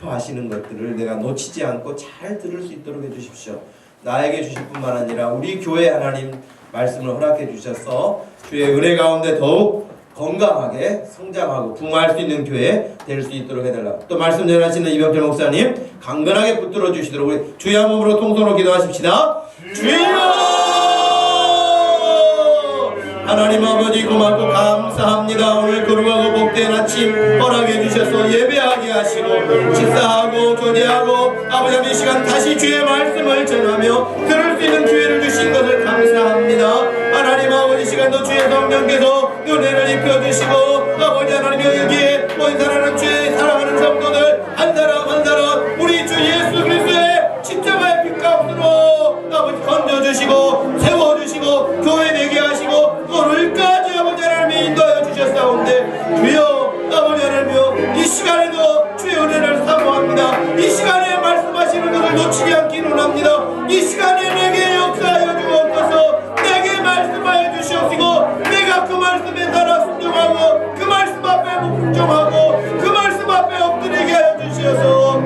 기뻐하시는 것들을 내가 놓치지 않고 잘 들을 수 있도록 해주십시오. 나에게 주실 뿐만 아니라 우리 교회 하나님 말씀을 허락해 주셔서 주의 은혜 가운데 더욱 건강하게 성장하고 부흥할 수 있는 교회 될 수 있도록 해달라. 또 말씀 전하시는 이병철 목사님 강건하게 붙들어 주시도록 우리 주의 한 몸으로 통성으로 기도하십시다. 주여! 하나님 아버지 고맙고 감사합니다. 오늘 거룩하고 복된 아침 허락해 주셔서 예배하게 하시고 식사하고 교제하고 아버지 이 시간 다시 주의 말씀을 전하며 들을 수 있는 기회를 주신 것을 감사합니다. 하나님 아버지 시간도 주의 성령께서 은혜를 입혀주시고 아버지 하나님 여기에 본사랑하는 주의 사랑하는 성도들 한 사람 한 사람 우리 주 예수 그리스도의 십자가의 핏값으로 아버지 건져주시고 세워주시고 교회 되게 하시고 오늘까지 아버지 하나님이 인도하여 주셨사온데 주여 아버지 하나님이여 이 시간에도 주의 은혜를 사모합니다. 이 시간에 말씀하시는 것을 놓치지 않기를 원합니다. 이 시간에 내게 역사하여 주옵소서. 내게 말씀하여 주시옵시고 내가 그 말씀에 따라 순종하고 그 말씀 앞에 복종하고 그 말씀 앞에 엎드리게 하여 주시옵소서.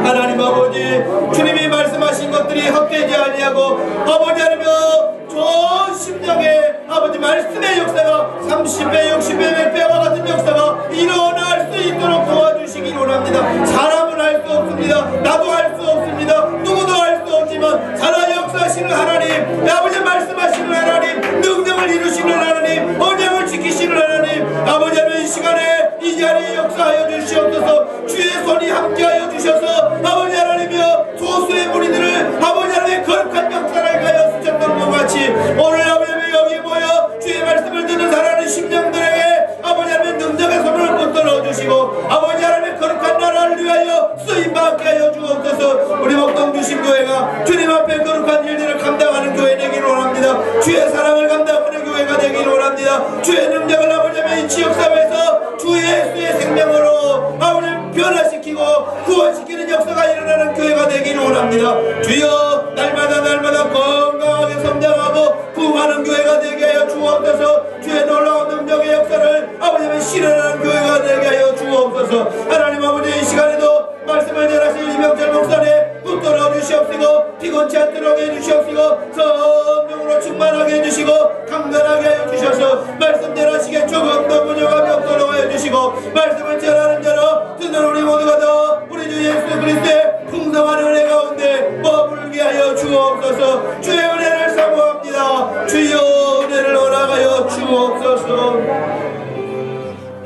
하나님 아버지 주님이 말씀하신 것들이 헛되지 아니하고 아버지 하나님이여 저 심령에 아버지 말씀의 역사가 30배 60배 100배와 같은 역사가 일어날 수 있도록 도와주시기 원합니다. 사람은 할 수 없습니다. 나도 할 수 없습니다. 누구도 할 수 없지만 살아 역사하시는 하나님 아버지 말씀하시는 하나님 능력을 이루시는 하나님 언약을 지키시는 하나님 아버지 하나님 이 시간에 이 자리에 역사하여 주시옵소서. 주의 손이 함께하여 주셔서 아버지 하나님이여 소수의 무리들을 아버지 하나님의 거룩한 역사를 가여 쓰셨던 것 같이 오늘 아버지 하나님 여기 모여 주의 말씀을 듣는 사랑하는 심령들에게 아버지 하나님의 능력의 손을 붙들어 주시고 아버지 하나님의 거룩한 나라를 위하여 쓰임받게 하여 주옵소서. 우리 목동주심교회가 주님 앞에 거룩한 일들을 감당하는 교회 되기를 원합니다. 주의 사랑을 감당하는 교회가 되기를 원합니다. 주의 능력을 아버지 하나님 이 지역사회에서 주 예수의 생명으로 아버지 변화시키고 구원시키는 역사가 일어나는 교회가 되기를 원합니다. 주여 날마다 건강하게 성장하고 부흥하는 교회가 되게 하여 주옵소서. 주의 놀라운 능력의 역사를 아버지 하나님 실현하는 교회가 되게 하여 주옵소서. 하나님 아버지 이 시간에도 말씀을 전하실 이병철 목사님 붙들어 주시옵시고 피곤치 않도록 해주시옵시고 성령으로 충만하게 해주시고 강건하게 하여 주셔서 말씀 전하시기에 조금 더 문역함이 없도록 하여 주시고 말씀을 전하는 자로 듣는 우리 모두가 더 우리 주 예수 그리스도의 풍성한 은혜 가운데 머물게 하여 주옵소서. 주의 은혜를 사모합니다. 주여 은혜를 허락하여 주옵소서.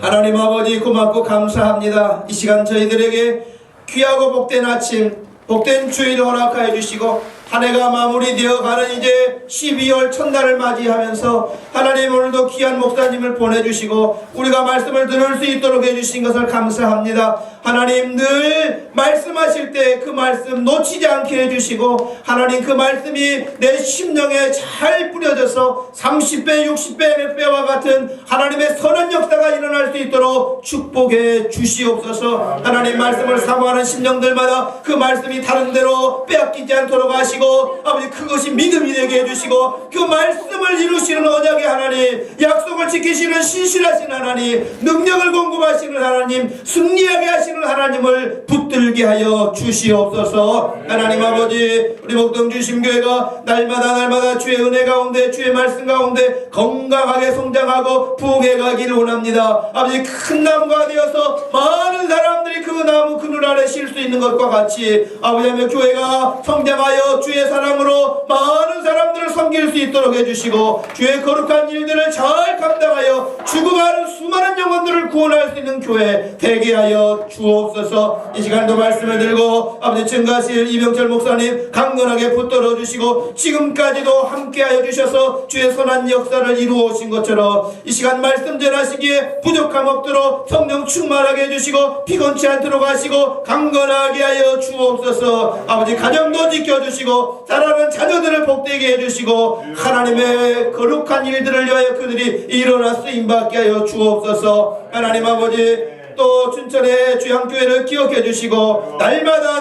하나님 아버지 고맙고 감사합니다. 이 시간 저희들에게 귀하고 복된 아침 복된 주일을 허락하여 주시고 한 해가 마무리되어 가는 이제 12월 첫날을 맞이하면서 하나님 오늘도 귀한 목사님을 보내주시고 우리가 말씀을 들을 수 있도록 해주신 것을 감사합니다. 하나님 늘 말씀하실 때 그 말씀 놓치지 않게 해주시고 하나님 그 말씀이 내 심령에 잘 뿌려져서 30배 60배 100배와 같은 하나님의 선한 역사가 일어날 수 있도록 축복해 주시옵소서. 하나님 말씀을 사모하는 심령들마다 그 말씀이 다른 대로 빼앗기지 않도록 하시고 아버지 그것이 믿음이 되게 해주시고 그 말씀을 이루시는 언약의 하나님 약속을 지키시는 신실하신 하나님 능력을 공급하시는 하나님 승리하게 하시는 하나님을 붙들게 하여 주시옵소서. 하나님 아버지 우리 목동주심교회가 날마다 주의 은혜 가운데 주의 말씀 가운데 건강하게 성장하고 부흥해 가기를 원합니다. 아버지 큰 나무가 되어서 많은 사람들이 그 나무 그늘 아래 쉴 수 있는 것과 같이 아버지 하나님 교회가 성장하여 주의 사랑으로 많은 사람들을 섬길 수 있도록 해주시고 주의 거룩한 일들을 잘 감당하여 죽어가는 수많은 영혼들을 구원할 수 있는 교회 되게 하여 주옵소서. 이 시간도 말씀을 들고 아버지 증가하실 이병철 목사님 강건하게 붙들어 주시고 지금까지도 함께하여 주셔서 주의 선한 역사를 이루어 오신 것처럼 이 시간 말씀 전하시기에 부족함 없도록 성령 충만하게 해주시고 피곤치 않도록 하시고 강건하게 하여 주옵소서. 아버지 가정도 지켜주시고 사랑하는 자녀들을 복되게 해주시고 하나님의 거룩한 일들을 위하여 그들이 일어나 쓰임받게 하여 주옵소서. 하나님 아버지 또 춘천의 주양교회를 기억해 주시고 날마다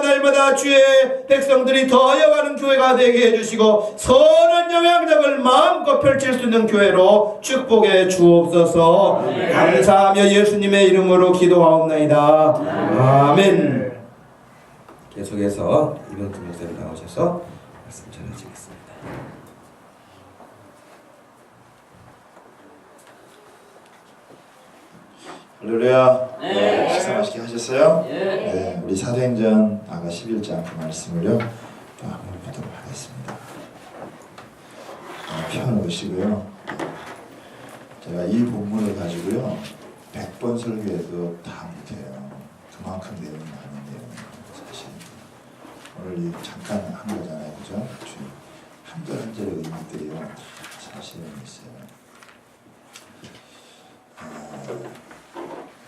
주의 백성들이 더하여가는 교회가 되게 해주시고 선한 영향력을 마음껏 펼칠 수 있는 교회로 축복해 주옵소서. 감사하며 예수님의 이름으로 기도하옵나이다. 아멘. 계속해서 이병주 목사님 나오셔서 말씀 전해주시겠습니다. 할렐루야. 네. 식사 맛있게 하셨어요? 예. 네. 우리 사도행전 아까 11장 그 말씀을요 또 한번 보도록 하겠습니다. 편을 보시고요. 제가 이 본문을 가지고요 100번 설교해도 다 못해요. 그만큼 내용이 많은데요. 사실 오늘 이 잠깐 한 거잖아요, 그죠? 한절 한절의 의미들이요 사실은 있어요.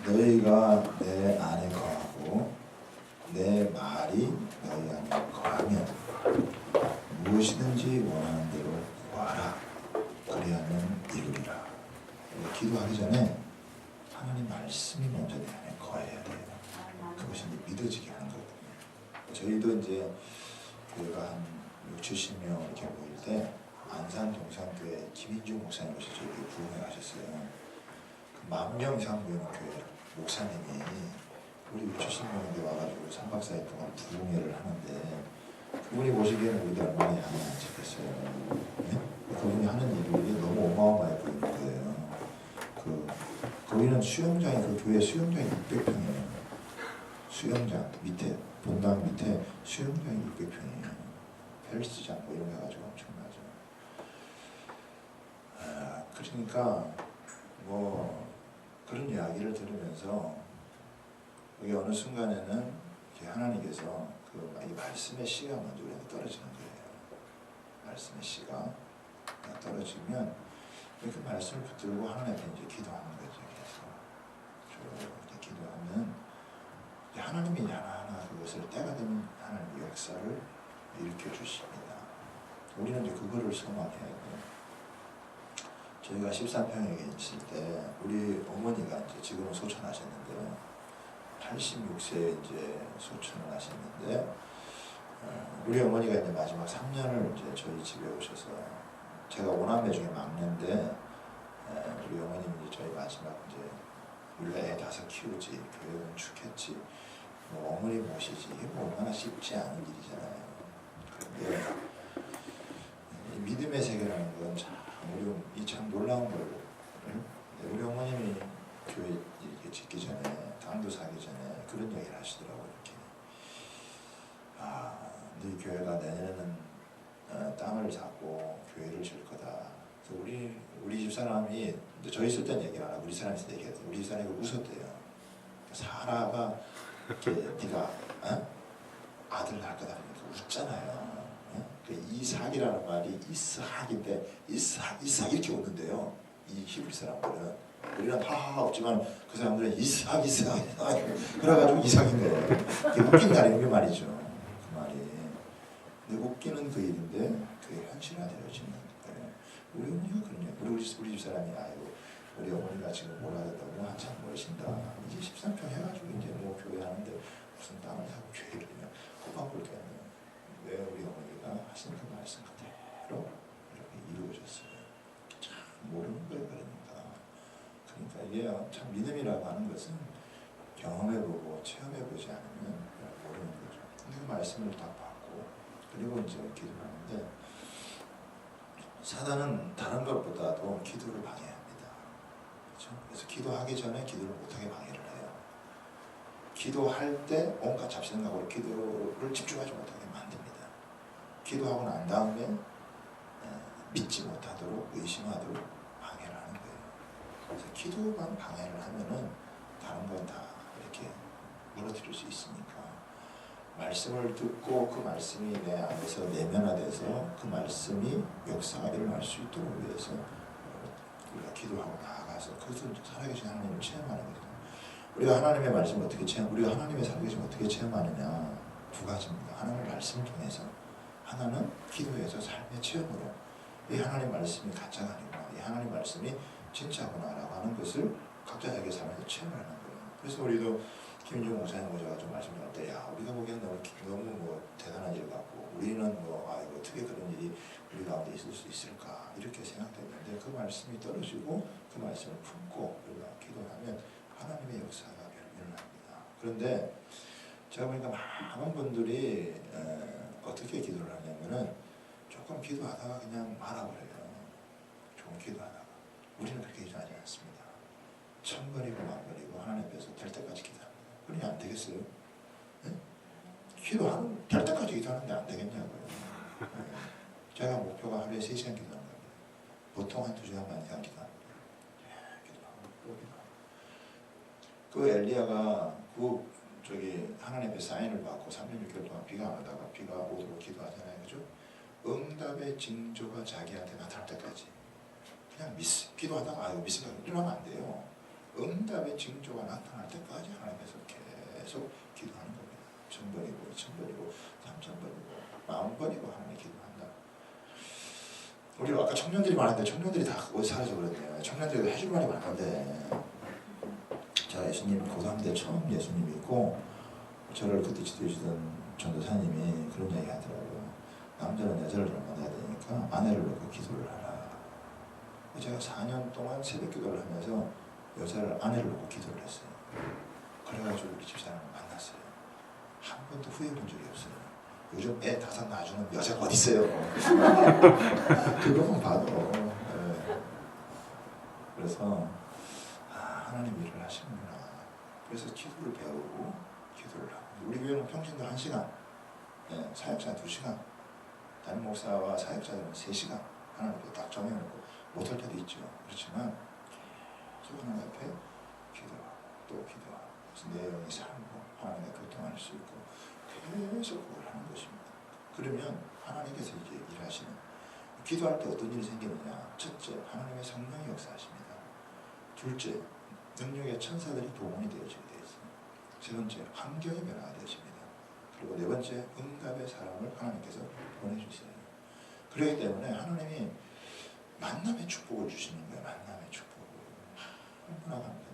너희가 내 안에 거하고 내 말이 너희 안에 거하면 무엇이든지 원하는 대로 구하라. 그리하면 이루리라. 기도하기 전에 하나님 말씀이 먼저 내 안에 거해야 돼요. 그것이 이제 믿어지게 하는 거거든요. 저희도 이제 교회가 한 60-70명 이렇게 모일 때 안산 동산교회 김인중 목사님 오셔서 여기 부흥회 하셨어요. 10,000명 이상 모이는 교회 목사님이 우리 60-70명인데 와가지고 3박 4일 동안 부흥회를 하는데 그분이 보시기에는 우리가 얼마나 양이 안 잡혔어요. 네? 그분이 하는 일이 너무 어마어마해 보이는 거예요. 거기는 수영장이 그 교회 수영장이 600평이에요. 수영장 밑에 본당 밑에 수영장이 600평이에요. 헬스장 뭐 이런 거 해가지고 엄청나죠. 그러니까 뭐 그런 이야기를 들으면서 여기 어느 순간에는 하나님께서 이 말씀의 씨가 먼저 우리한테 떨어지는 거예요. 말씀의 씨가 떨어지면 그 말씀을 붙들고 하나님 앞에 이제 기도하는 거죠. 그래서 이렇게 기도하면 이제 하나님이 하나하나 그것을 때가 되면 하나님의 역사를 일으켜 주십니다. 우리는 이제 그거를 소망해야 돼요. 저희가 13평에 있을 때 우리 어머니가 이제 지금은 소천하셨는데요. 86세에 이제 소천을 하셨는데 우리 어머니가 이제 마지막 3년을 이제 저희 집에 오셔서 제가 5남매 중에 막내인데 우리 어머님이 이제 저희 마지막 이제 우리가 애 5 키우지 교육은 축했지 뭐 어머니 모시지 이게 뭐 얼마나 쉽지 않은 일이잖아요. 그런데 믿음의 세계라는 건 참 우리 참 놀라운 거예요. 우리 어머님이 교회 이렇게 짓기 전에 땅도 사기 전에 그런 얘기를 하시더라고요. 이렇게 네 교회가 내년에는 땅을 사고 교회를 질 거다. 그래서 우리 집 사람이 저희 있을 땐 얘기 안 하고 우리 사람이 있을 때 얘기했어요. 우리 집 사람이 웃었대요. 사라가 이렇게 네가 아들 낳을 거다 그러니까 웃잖아요. 이삭이라는 말이 이스학인데 이삭 이렇게 웃는데요. 이 히브리 사람들은 우리는 하하하 없지만 그 사람들은 이삭 그래가지고 이삭인 거예요. 이게 웃긴다는 게 말이죠. 그 말이. 근데 웃기는 그 일인데 그게 현실화되어지는 거예요. 우리 어머니가 그러냐. 우리 집 사람이 아이고 우리 어머니가 지금 몰아듣다고 한참 멋있다. 이제 13평 해가지고 이제 뭐 교회 하는데 무슨 땅을 사고 교회를 그냥 꼬박볼 게 아니에요. 왜 우리 어머니가 하신 그 말씀 그대로 이렇게 이루어졌어요. 참 모르는 거예요. 그러니까 이게 참 믿음이라고 하는 것은 경험해보고 체험해보지 않으면 모르는 거죠. 근데 그 말씀을 딱 받고 그리고 이제 기도를 하는데 사단은 다른 것보다도 기도를 방해합니다. 그렇죠? 그래서 기도하기 전에 기도를 못하게 방해를 해요. 기도할 때 온갖 잡생각으로 기도를 집중하지 못하게 만듭니다. 기도하고 난 다음에 믿지 못하도록 의심하도록 방해를 하는 거예요. 그래서 기도만 방해를 하면은 다른 건 다 이렇게 무너뜨릴 수 있으니까 말씀을 듣고 그 말씀이 내 안에서 내면화돼서 그 말씀이 역사가 일어날 수 있도록 위해서 우리가 기도하고 나아가서 그것을 살아계신 하나님을 체험하는 거죠. 우리가 하나님의 말씀을 어떻게 우리가 하나님의 살아계심을 어떻게 체험하느냐 두 가지입니다. 하나님의 말씀을 통해서 하나는 기도에서 삶의 체험으로 이 하나님 말씀이 가짜가 아니구나 이 하나님 말씀이 진짜구나라고 하는 것을 각자 자기 삶에서 체험하는 거예요. 그래서 우리도 김인중 목사님 오셔가 좀 말씀할 때, 야 우리가 보기엔 너무 뭐 대단한 일 같고 우리는 뭐 아이고 어떻게 그런 일이 우리 가운데 있을 수 있을까 이렇게 생각했는데 그 말씀이 떨어지고 그 말씀을 품고 우리가 기도하면 하나님의 역사가 일어납니다. 그런데 제가 보니까 많은 분들이 어떻게 기도를 하냐면은 조금 기도하다가 그냥 말아버려요. 조금 기도하다가. 우리는 그렇게 기도하지 않습니다. 1000번이고 10,000번이고 하나님 앞에서 될 때까지 기도합니다. 그러니 안 되겠어요? 네? 될 때까지 기도하는데 안 되겠냐고요. 네. 제가 목표가 하루에 3시간 기도하는 겁니다. 보통 한 2시간 반 이상 기도합니다. 기도하고 또 기도하고. 그 엘리야가 하나님 앞에 사인을 받고 3년 6개월 동안 비가 안 오다가 비가 오도록 기도하잖아요. 그죠? 응답의 징조가 자기한테 나타날 때까지 그냥 기도하다가 이거 미스가 일어나면 안 돼요. 응답의 징조가 나타날 때까지 하나님께서 계속 기도하는 겁니다. 1000번이고 2000번이고 3000번이고 40,000번이고 하나님 기도한다. 우리 아까 청년들이 많은데 청년들이 다 어디 사라져버렸네요. 청년들이 해줄 말이 많은데 제가 예수님 고3 때 처음 예수님 믿고 저를 그때 지도해주던 전도사님이 그런 얘기 하더라고요. 남자는 여자를 좀 만나야 되니까 아내를 놓고 기도를 하라. 제가 4년 동안 새벽 기도를 하면서 여자를 아내를 놓고 기도를 했어요. 그래가지고 우리 집사람을 만났어요. 한 번도 후회해본 적이 없어요. 요즘 애 5 낳아주는 여자가 어디 있어요? 그거만 봐도. 네. 그래서 하나님 일을 하시는구나. 그래서 기도를 배우고 기도를 하고 우리 교회는 평신도 1시간, 네, 사역자 2시간, 담임 목사와 사역자들은 3시간 하나님 앞에 딱 정해놓고 못할 때도 있죠. 그렇지만 계속 하나님 앞에 기도하고 또 기도하고 내용이 살고 하나님과 교통할 수 있고 계속 그걸 하는 것입니다. 그러면 하나님께서 이제 일하시는 기도할 때 어떤 일이 생기느냐. 첫째, 하나님의 성령이 역사하십니다. 둘째, 능력의 천사들이 동원이 되어지게 되어 있습니다. 세 번째, 환경이 변화가 되어집니다. 그리고 네 번째, 응답의 사람을 하나님께서 보내주세요. 그렇기 때문에 하나님이 만남의 축복을 주시는 거예요. 만남의 축복을. 얼마나 감사해요.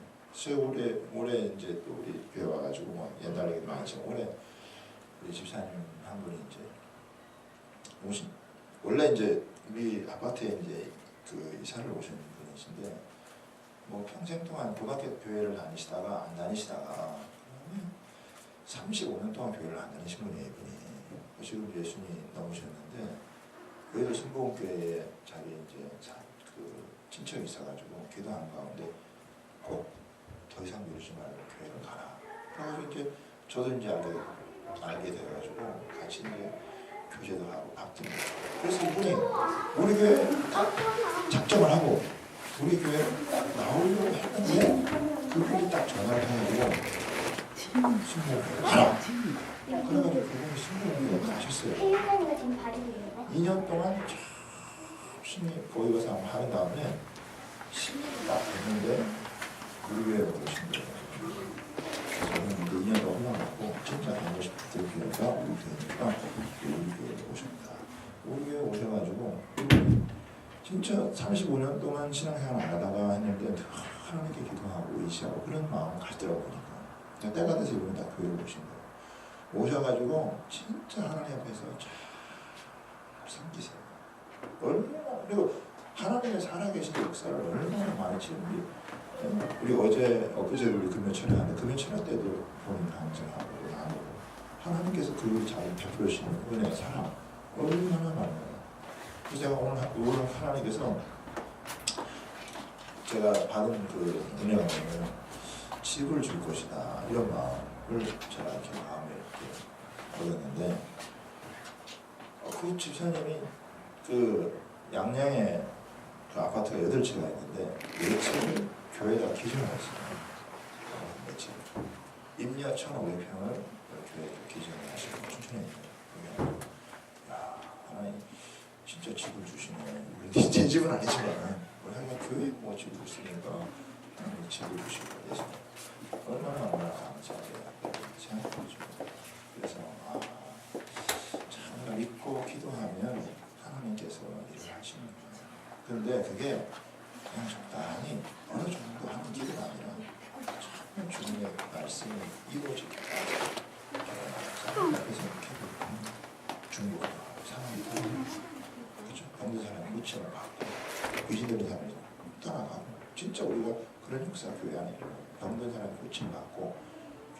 올해 이제 또 우리 교회 와가지고 뭐 옛날 얘기도 많지만 올해 우리 집사님 한 분이 이제 원래 이제 우리 아파트에 이제 그 이사를 오신 분이신데 뭐 평생 동안 고등학교 교회를 다니시다가 안 다니시다가 35년 동안 교회를 안 다니신 분이에요. 이분이. 지금 예수님 넘으셨는데 교회도 신봉교회에 자기 이제 그 친척이 있어가지고 기도하는 가운데 꼭 더 이상 미루지 말고 교회를 가라. 그래가지고 이제 저도 이제 알게 돼가지고 같이 이제 교제도 하고 밥도 먹고. 그래서 이분이 우리 교회 딱 작정을 하고 우리 교회 딱 나오려고 했는데 그분이 딱 전화를 해가지고 신봉교회 가라. 그래가지고 그분이 신봉교회 가셨어요. 2년 동안 열심히 보이고서 하는 다음에 10년 딱 됐는데 우리 교회에 오신 거예요. 저는 이제 2년 더 흘러갔고 진짜 가고 싶었던 교회가 우리 교회니까 우리 교회에 오셨다. 우리 교회에 오셔가지고 진짜 35년 동안 신앙생활 안 하다가 했는데 하나님께 기도하고 의지하고 그런 마음을 가지더라고 보니까 때가 돼서 이분이 다 교회를 오신 거예요. 오셔가지고 진짜 하나님 앞에서 잘 섬기세요. 얼마나 그리고 하나님의 살아계신 역사를 얼마나 많이 지금 우리 엊그제 우리 금요철에 하는데 금요철 때도 본인 항정하고 나오고 하나님께서 그 자리 베풀으시는 은혜의 사랑 얼마나 많아요. 그래서 제가 오늘 하나님께서 제가 받은 그 은혜가 뭐냐면 집을 줄 것이다 이런 마음을 제가 이렇게 마음에 이렇게 얻었는데 그 집사님이 그 양양에 그 아파트가 8채가 있는데 8채를 교회에다 기증을 했어요. 임야 1,500평을 교회에 기증을 하시고 춘천에 야 하나님 진짜 집을 주시네. 우리 제 집은 아니지만 하나님 교회에 뭐 집을 주시니까 하나님 집을 주시고 그래서 얼마나 감사해요. 생각하죠. 그래서 참 믿고 기도하면 하나님께서 일을 하시는 거예요. 그런데 그게 그냥 적당히 어느 정도 하는 기도가 아니라 참 주님의 말씀이 이루어질 때까지 사람 앞에서 이렇게 중국으로 사람이 그렇죠? 병든 사람이 무침을 받고 귀신 들린 사람이 떠나가고 진짜 우리가 그런 역사 교회 안에 병든 사람이 무침 받고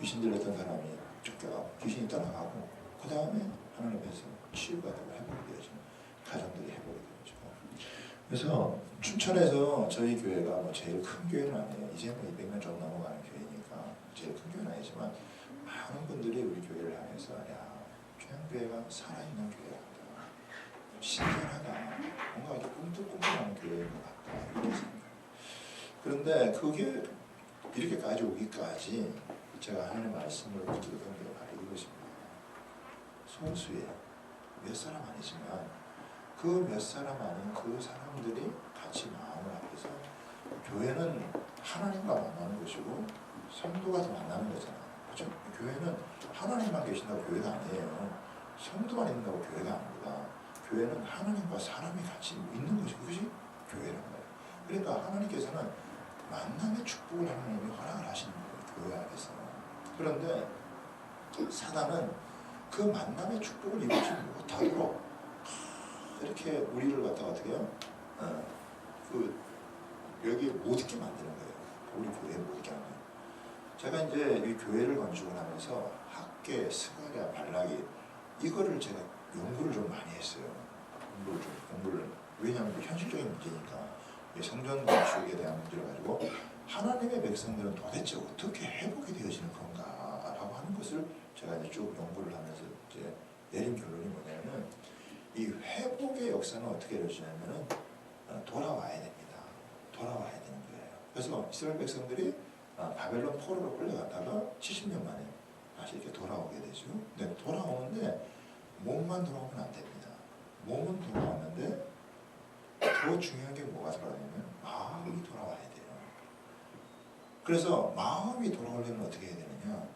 귀신 들렸던 사람이 쫓겨가고 귀신이 떠나가고 그 다음에 하나님 앞에서 치유가 되고 회복이 되어지는 가정들이 회복이 되어지고. 그래서 춘천에서 저희 교회가 뭐 제일 큰 교회는 아니에요. 이제 뭐 200명 좀 넘어가는 교회니까 제일 큰 교회는 아니지만 많은 분들이 우리 교회를 향해서 야, 최양교회가 살아있는 교회 같다, 신기하다, 뭔가 이렇게 꿈틀꿈틀하는 교회인 것 같다 이렇게 생각해요. 그런데 그게 이렇게까지 오기까지 제가 하나님의 말씀을 붙들던 게 바로 이것입니다. 소수의 몇 사람 아니지만 그 몇 사람 아닌 그 사람들이 같이 마음을 합해서 교회는 하나님과 만나는 것이고 성도가 만나는 거잖아요. 그렇죠? 교회는 하나님만 계신다고 교회가 아니에요. 성도만 있는다고 교회가 아닙니다. 교회는 하나님과 사람이 같이 있는 것이 그것이 교회란 말이에요. 그러니까 하나님께서는 만남의 축복을 하나님이 허락을 하시는 거예요. 교회 안에서. 그런데 사단은 그 만남의 축복을 이루지 못하도록 이렇게 우리를 갖다가 어떻게 해요? 여기에 못 있게 만드는 거예요. 우리 교회에 못 있게 하는 거예요. 제가 이제 이 교회를 건축을 하면서 학계, 스가랴, 발라기 이거를 제가 연구를 좀 많이 했어요. 공부를 왜냐하면 현실적인 문제니까 성전 건축에 대한 문제를 가지고 하나님의 백성들은 도대체 어떻게 회복이 되어지는 건가라고 하는 것을 제가 이제 쭉 연구를 하면서 이제 내린 결론이 뭐냐면 이 회복의 역사는 어떻게 이루어지냐면은 돌아와야 됩니다. 돌아와야 되는 거예요. 그래서 이스라엘 백성들이 바벨론 포로로 끌려갔다가 70년 만에 다시 이렇게 돌아오게 되죠. 근데 돌아오는데 몸만 돌아오면 안 됩니다. 몸은 돌아왔는데 더 중요한 게 뭐가 돌아오냐면 마음이 돌아와야 돼요. 그래서 마음이 돌아오려면 어떻게 해야 되느냐?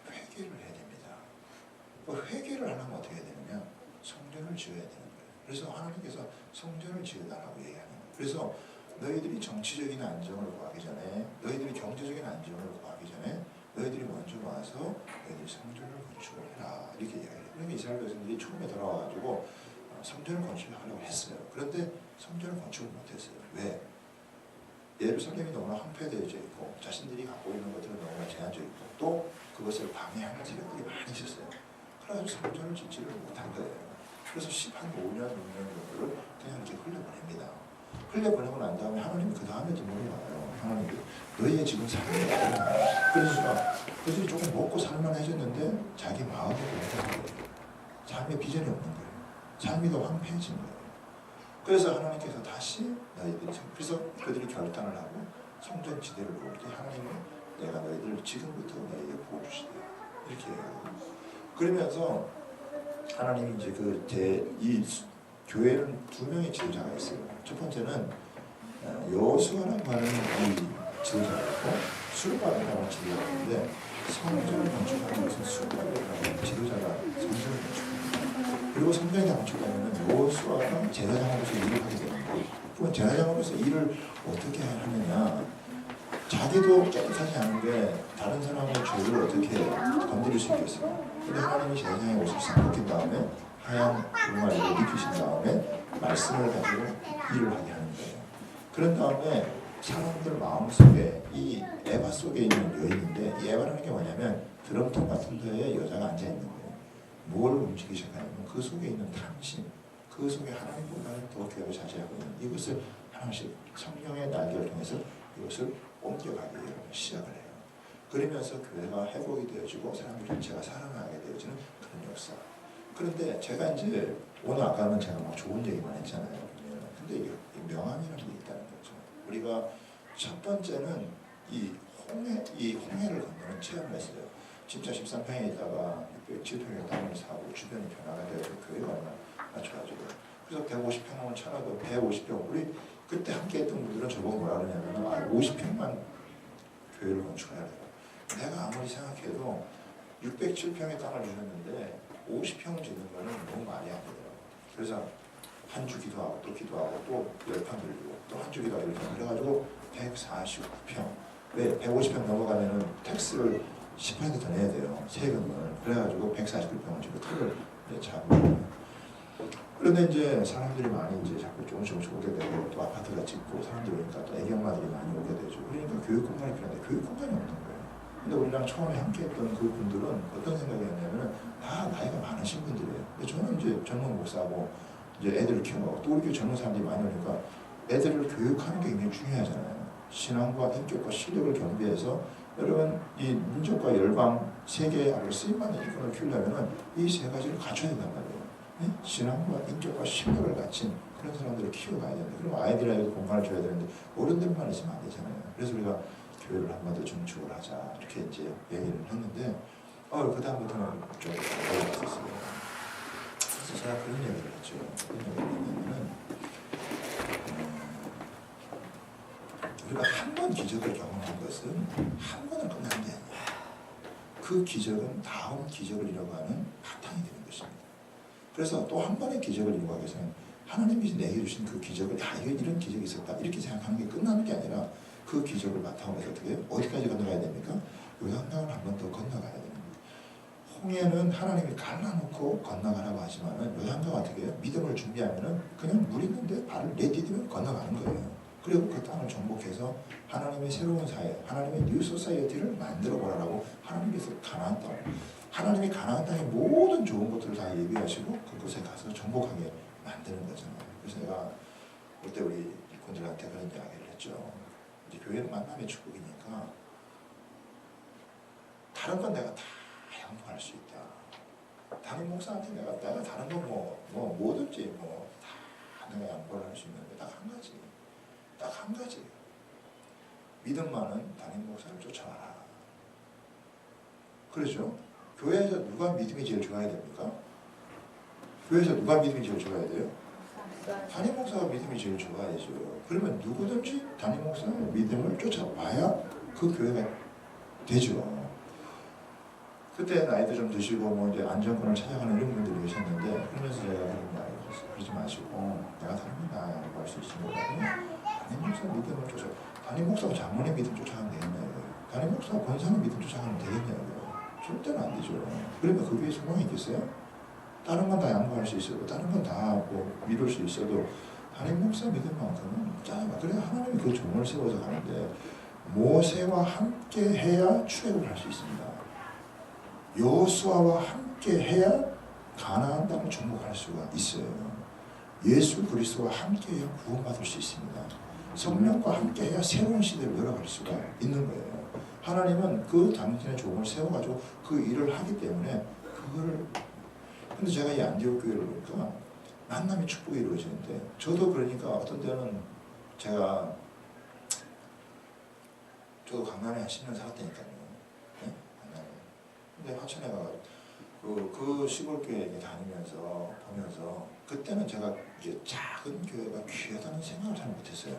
회개를 해야 됩니다. 회개를 하려면 어떻게 해야 되느냐? 성전을 지어야 되는 거예요. 그래서 하나님께서 성전을 지으라고 얘기하는 거예요. 그래서 너희들이 정치적인 안정을 구하기 전에, 너희들이 경제적인 안정을 구하기 전에 너희들이 먼저 와서 너희들이 성전을 건축을 해라 이렇게 얘기해요. 그러니까 이스라엘 백성들이 처음에 돌아와가지고 성전을 건축하려고 했어요. 그런데 성전을 건축을 못했어요. 왜? 예루살렘이 너무나 황폐되어져 있고 자신들이 갖고 있는 것들은 너무나 제한되어 있고 또 그것을 방해하는 세력들이 많이 있었어요. 그래서 성전을 짓지를 못한 거예요. 그래서 5년, 6년 정도를 그냥 이렇게 흘려보냅니다. 흘려보내고 난 다음에 하나님이 그 다음에 또 물어봐요. 하나님이 너희의 지금 삶이 어떠냐. 그러니까 그들이 조금 먹고 살만해졌는데 자기 마음이 없는 거예요. 삶의 비전이 없는 거예요. 삶이 더 황폐해진 거예요. 그래서 하나님께서 다시 너희들이, 그래서 그들이 결단을 하고 성전 지대를 놓을 때 하나님은 내가 너희들을 지금부터 너희에게 부어주시되 이렇게 얘기해요. 그러면서 하나님이 이제 이 교회는 2명의 지도자가 있어요. 첫 번째는 여호수아라고 하는 이 지도자가 있고 수르바벨이라고 하는 지도자가 있는데 성전을 건축하는 것은 수르바벨이라고 하는 지도자가 성전을 건축합니다. 그리고 성전이 건축하면 여호수아가 제사장으로서 일을 하게 되는데 그럼 제사장으로서 일을 어떻게 하느냐, 자기도 깨끗하지 않은데 다른 사람의 죄를 어떻게 건드릴 수 있겠어요? 근데 하나님이 제사장의 옷을 싹 벗긴 다음에 하얀 두루마리를 입히신 다음에 말씀을 가지고 일을 하게 하는 거예요. 그런 다음에 사람들 마음속에 이 에바 속에 있는 여인인데 이 에바라는 게 뭐냐면 드럼통 같은 데에 여자가 앉아있는 거예요. 뭘 움직이기 시작하냐면 그 속에 있는 탐심, 그 속에 하나님보다는 더 교회를 차지하고 있는 이것을 하나씩 성령의 날개를 통해서 이것을 옮겨가기 시작을 해요. 그러면서 교회가 회복이 되어지고 사람들 전체가 살아나게 되어지는 그런 역사. 그런데 제가 이제 오늘 아까는 제가 막 좋은 얘기만 했잖아요. 근데 이게 명암이라는 게 있다는 거죠. 우리가 첫 번째는 이 홍해를 건너는 체험을 했어요. 진짜 13평에 있다가 607평의 땅을 사고 주변이 변화가 되어서 교회가 얼마나 좋아지고 그래서 150평은 차라도 150평 우리 그때 함께 했던 분들은 저보고 뭐라 그러냐면 50평만 교회를 건축해야 돼요. 내가 아무리 생각해도 607평의 땅을 주셨는데 50평을 짓는 거는 너무 말이 안 되더라고요. 그래서 한 주 기도하고 또 기도하고 또 10편 들리고 또 한 주 기도하고 이렇게 그래가지고 149평. 왜? 150평 넘어가면은 텍스를 10% 더 내야 돼요. 세금을. 그래가지고 149평을 지금 틀을 잡고. 그런데 이제 사람들이 많이 이제 자꾸 조금씩 오게 되고 또 아파트가 짓고 사람들이 오니까 또 애기 엄마들이 많이 오게 되죠. 그러니까 교육 공간이 필요한데 교육 공간이 없는 거예요. 근데 우리랑 처음에 함께했던 그 분들은 어떤 생각이었냐면은 다 나이가 많으신 분들이에요. 근데 저는 이제 젊은 목사고 이제 애들을 키우고 또 우리 교회 젊은 사람들이 많이 오니까 애들을 교육하는 게 굉장히 중요하잖아요. 신앙과 인격과 실력을 겸비해서 여러분 이 민족과 열방 세계하고 쓰임받는 일꾼을 키우려면은 이 세 가지를 갖춰야 된단 말이에요. 네? 신앙과 인격과 실력을 갖춘 그런 사람들을 키워가야 된다. 그럼 아이들에게도 공간을 줘야 되는데 어른들만 있으면 안 되잖아요. 그래서 우리가 교회를 한 번 더 증축을 하자 이렇게 이제 얘기를 했는데 그 다음부터는 좀 어려웠었어요. 그래서 제가 그런 얘기를 했죠. 그런 얘기를 했냐면은 우리가 한 번 기적을 경험한 것은 한 번은 끝나는 게 아니야. 그 기적은 다음 기적을 이뤄가는 바탕이 되는 것입니다. 그래서 또 한 번의 기적을 이루기 위해서는 하나님이 내게 주신 그 기적을 이런 기적이 있었다 이렇게 생각하는 게 끝나는 게 아니라 그 기적을 바탕으로 해서 어떻게 어디까지 건너가야 됩니까? 요단강을 한 번 더 건너가야 됩니다. 홍해는 하나님이 갈라놓고 건너가라고 하지만은 요단강 어떻게 해요? 믿음을 준비하면은 그냥 물 있는데 발을 내디디면 건너가는 거예요. 그리고 그 땅을 정복해서 하나님의 새로운 사회, 하나님의 뉴 소사이어티를 만들어 보라라고 하나님께서 가나안 땅, 하나님이 가나안 땅의 모든 좋은 것들을 다 예비하시고 그곳에 가서 정복하게 만드는 거잖아요. 그래서 내가 그때 우리 일꾼들한테 그런 이야기를 했죠. 이제 교회는 만남의 축복이니까 다른 건 내가 다 양보할 수 있다. 담임 목사한테 내가 다른 거 뭐든지 다 내가 양보를 할 수 있는데 딱 한 가지 믿음 많은 담임 목사를 쫓아와라. 그렇죠? 교회에서 누가 믿음이 제일 좋아야 됩니까? 교회에서 누가 믿음이 제일 좋아야 돼요? 담임 목사가 믿음이 제일 좋아야죠. 그러면 누구든지 담임 목사의 믿음을 쫓아와야 그 교회가 되죠. 그때 나이도 좀 드시고 이제 안정권을 찾아가는 이런 분들이 계셨는데 그러면서 제가 그런 말 했어요. 그러지 마시고 내가 다른 건 다 양보할 수 있습니다. 담임 목사 믿음을 담임 목사가 장로의 믿음 쫓아가면 되겠냐고요. 담임 목사가 권사의 믿음 쫓아가면 되겠냐고요. 절대로 안 되죠. 그러면 그 위에 소망이 있겠어요? 다른 건 다 양보할 수 있어도 다른 건 다 미룰 수 있어도 담임 목사 믿음만큼은 짧아. 그래야 하나님이 그 종을 세워서 가는데 모세와 함께 해야 출애굽을 할 수 있습니다. 여호수아와 함께 해야 가나안 땅을 정복할 수가 있어요. 예수 그리스도와 함께 해야 구원받을 수 있습니다. 성령과 함께 해야 새로운 시대를 열어갈 수가 있는 거예요. 하나님은 그 당신의 종을 세워가지고 그 일을 하기 때문에 그거를 근데 제가 이 안디옥 교회를 보니까 만남의 축복이 이루어지는데 저도 그러니까 어떤 때는 저도 강남에 한 10년 살았다니까요. 네? 강남에. 근데 화천에 가가지고 그 시골 교회 다니면서 보면서 그때는 제가 이제 작은 교회가 귀하다는 생각을 잘 못했어요.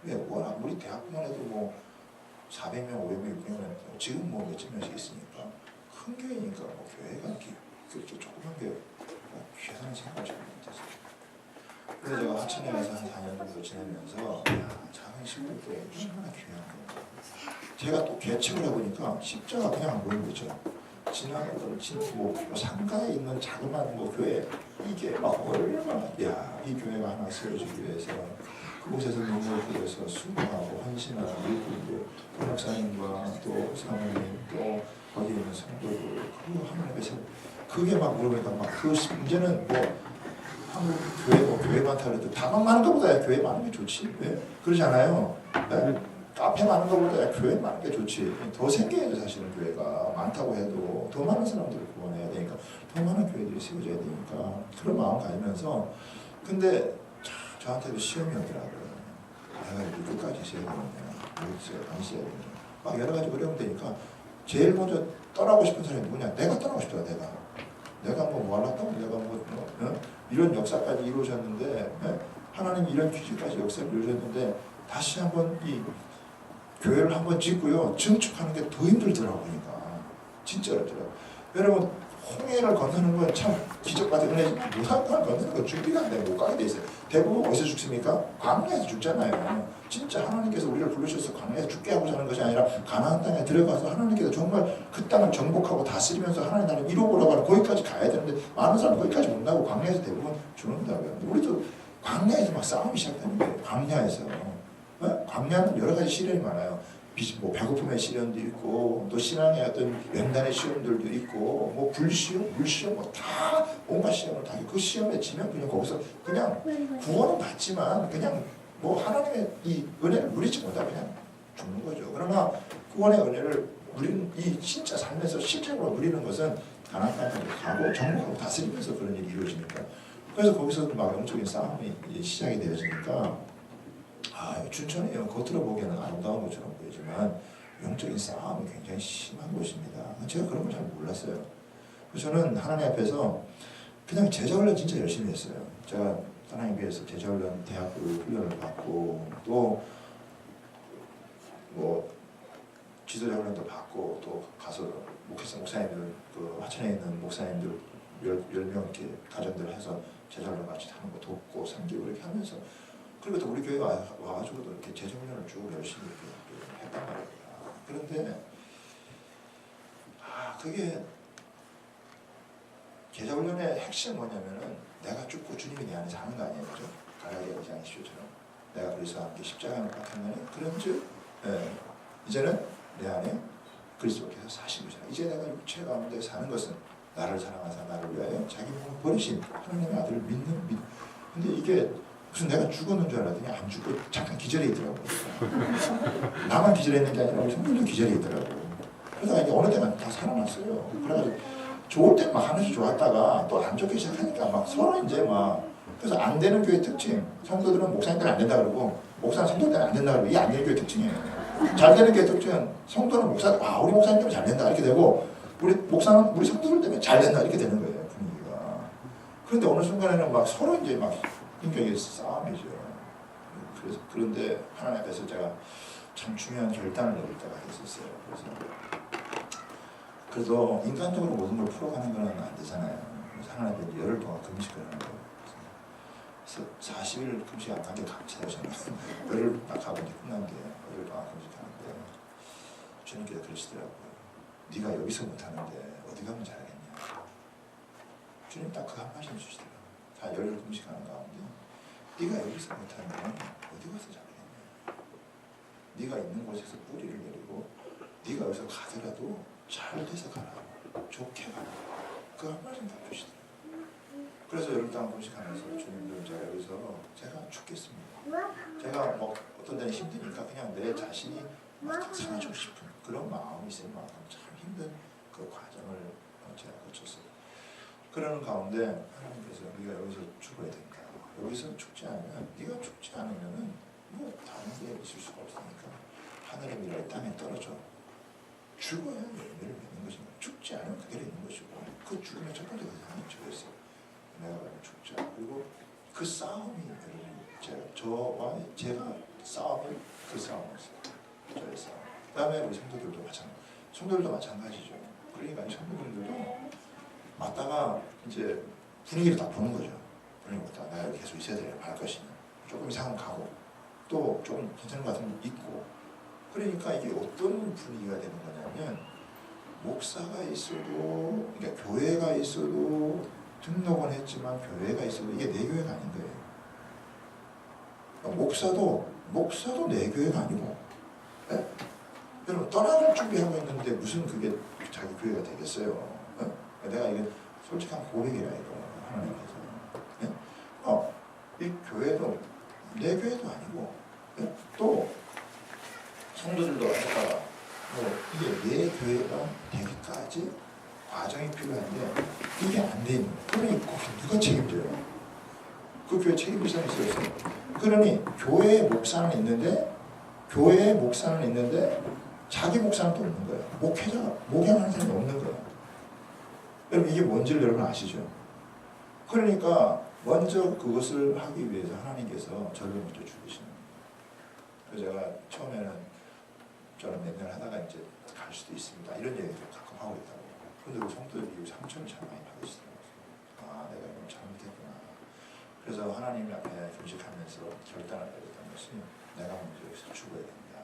왜? 워낙 우리 대학만 해도 400명, 500명, 600명 지금 몇천 명씩 있으니까 큰 교회니까 교회가 이렇게 조그만 교회 귀하다는 생각을 잘 못했어요. 그래서 제가 화천에 가서 한 4년 정도 지내면서 작은 시골 교회 얼마나 귀한 거예요. 제가 또 계측을 해보니까 십자가 그냥 안 보이는 거죠. 지나가던 상가에 있는 자그마한 교회 이게 얼마나 이 교회가 하나 세워지기 위해서 그곳에서 눈물을 흘려서 수고하고 헌신하는 일꾼들 목사님과 또 사모님 또 거기 있는 성도들 그 하나님께서 그게 막 물어보니까 그 이제는 한국 교회 많다 그래도 다만 많은 것보다 교회 많은 게 좋지 왜? 그러지 않아요? 네? 카페 많은 것보다 교회 많은 게 좋지. 더 생겨야죠. 사실은 교회가 많다고 해도 더 많은 사람들을 구원해야 되니까 더 많은 교회들이 세워져야 되니까 그런 마음 가지면서 근데 저한테도 시험이 오더라고요. 내가 이렇게 끝까지 있어야 되느냐 안 있어야 되느냐 막 여러 가지 어려움 되니까 제일 먼저 떠나고 싶은 사람이 누구냐? 내가 떠나고 싶다. 내가 뭐 하려고 내가 이런 역사까지 이루어졌는데 하나님이 이런 귀지까지 역사를 이루어졌는데 다시 한번 이 교회를 한번 짓고요. 증축하는 게 더 힘들더라고요. 보니까. 진짜 어렵더라고요. 여러분 홍해를 건너는 건 참 기적 같은 은혜 요단강을 건너는 건 준비가 안 되고 못 가게 돼 있어요. 대부분 어디서 죽습니까? 광야에서 죽잖아요. 진짜 하나님께서 우리를 부르셔서 광야에서 죽게 하고자 하는 것이 아니라 가나안 땅에 들어가서 하나님께서 정말 그 땅을 정복하고 다스리면서 하나님 나라를 이루어보려고 하는 거기까지 가야 되는데 많은 사람은 거기까지 못 나고 광야에서 대부분 죽는다고요. 우리도 광야에서 막 싸움이 시작되는 거예요. 광야에서. 광야는 여러 가지 시련이 많아요. 뭐 배고픔의 시련도 있고 또 신앙의 어떤 연단의 시험들도 있고 뭐 불시험, 물시험 뭐 다 온갖 시험을 다 그 시험에 지면 그냥 거기서 그냥 구원은 받지만 그냥 뭐 하나님의 이 은혜를 누리지 못하고 그냥 죽는 거죠. 그러나 구원의 은혜를 누리는 이 진짜 삶에서 실제로 누리는 것은 가나안 땅까지 가고 정복하고 다스리면서 그런 일이 이루어지니까 그래서 거기서 막 영적인 싸움이 시작이 되어지니까 춘천이요 겉으로 보기에는 아름다운 것처럼 보이지만 영적인 싸움이 굉장히 심한 곳입니다. 제가 그런 걸 잘 몰랐어요. 그래서 저는 하나님 앞에서 그냥 제자훈련 진짜 열심히 했어요. 제가 하나님 위해서 제자훈련 대학교 훈련을 받고 또 뭐 지도자훈련도 받고 또 가서 목사님들 그 하천에 있는 목사님들 10명 이렇게 가정들 해서 제자훈련 같이 하는 거 돕고 3개월 이렇게 하면서 그리고 또 우리 교회 와가지고도 이렇게 제자훈련을 쭉 열심히 이렇게 했단 말이에요. 그런데 그게 제자훈련의 핵심은 뭐냐면은 내가 죽고 주님이 내 안에서 하는 거 아니에요, 그죠? 갈라디아 2장 20절처럼 내가 그리스도와 함께 십자가에 못 박혔나니 그런즉 이제는 내 안에 그리스도께서 사신 것이라. 이제 내가 육체 가운데 사는 것은 나를 사랑하사 나를 위하여 자기 몸을 버리신 하나님의 아들을 믿는. 근데 이게 무슨 내가 죽었는 줄 알았더니 안 죽고 잠깐 기절해 있더라고. 나만 기절했는 게 아니라 우리 성도들도 기절해 있더라고. 그러다가 이제 어느 때만 다 살아났어요. 그래가지고 좋을 때 막 하나씩 좋았다가 또 안 좋기 시작하니까 막 서로 이제 막 그래서 안 되는 교회 특징. 성도들은 목사님들 안 된다 그러고 목사는 성도들 안 된다 그러고 이게 안 되는 교회 특징이에요. 잘 되는 교회 특징은 성도는 목사들 우리 목사님 때문에 잘 된다 이렇게 되고 우리 목사는 우리 성도들 때문에 잘 된다 이렇게 되는 거예요 분위기가. 그런데 어느 순간에는 막 서로 이제 막 그러니까 이게 싸움이죠. 그래서 그런데 하나님 앞에서 제가 참 중요한 결단을 내릴 때가 있었어요. 그래서 인간적으로 모든 걸 풀어가는 건 안 되잖아요. 그래서 하나님 앞에 열흘 동안 금식을 하는 거예요. 그래서 40일 금식 안 한 게 감사해요. 저는 열흘 딱 하고 이제 끝난 게 열흘 동안 금식하는데 주님께서 그러시더라고요. 네가 여기서 못하는데 어디 가면 잘하겠냐. 주님 딱 그 한 말씀 주시더라고요. 다 열흘 금식하는 가운데 네가 여기서 못하면 어디 가서 잘하겠냐. 네가 있는 곳에서 뿌리를 내리고 네가 여기서 가더라도 잘 돼서 가라. 좋게 가라. 그 한 말씀 다 주시더라고요. 그래서 열흘 동안 금식하면서 주님들 제가 여기서 제가 죽겠습니다. 제가 뭐 어떤 데는 힘드니까 그냥 내 자신이 막 살아주고 싶은 그런 마음이 있을 만큼 참 힘든 그 과정을 제가 거쳤어요. 그러는 가운데 하나님께서 네가 여기서 죽어야 된다. 여기서 죽지 않으면 네가 죽지 않으면은 뭐 다른 게 있을 수가 없으니까 하늘의 미랄 땅에 떨어져 죽어야 열매를 맺는 것입니다. 죽지 않으면 그대로 있는 것이고 그 죽음의 첫 번째 대상이 저였어요. 내가 죽자. 그리고 그 싸움이 저와 제가 싸움이 그 싸움이었어요. 저의 싸움. 그 다음에 우리 성도들도 마찬가지죠. 그러니까 이 성도들도 맞다가 이제 분위기를 다 보는 거죠. 분위기를 다 내가 계속 있어야 될 것이냐. 조금 이상은 가고 또 조금 괜찮은 것 같은 게 있고. 그러니까 이게 어떤 분위기가 되는 거냐면 목사가 있어도 그러니까 교회가 있어도 등록은 했지만 교회가 있어도 이게 내 교회가 아닌 거예요. 목사도 내 교회가 아니고 네? 여러분 떠나갈 준비하고 있는데 무슨 그게 자기 교회가 되겠어요. 네? 내가 이게 솔직한 고백이라 이거 하나님께서 네? 이 교회도 내 교회도 아니고 네? 또 성도들도 아까 이게 내 교회가 되기까지 과정이 필요한데 이게 안 돼 있는 그러니 누가 책임져요? 그 교회 책임질 사람이 있어요. 그러니 교회에 목사는 있는데 자기 목사는 또 없는 거예요. 목양하는 사람이 없는 거예요. 여러분 이게 뭔지를 여러분 아시죠? 그러니까 먼저 그것을 하기 위해서 하나님께서 저를 먼저 죽이시는 거예요. 그래서 제가 처음에는 저는 몇 년 하다가 이제 갈 수도 있습니다. 이런 얘기를 가끔 하고 있다고. 근데 우리 성도들이 상처를 참 많이 받으시더라고요. 내가 이걸 잘못했구나. 그래서 하나님 앞에 금식하면서 결단을 내렸던 것이 내가 먼저 여기서 죽어야 된다.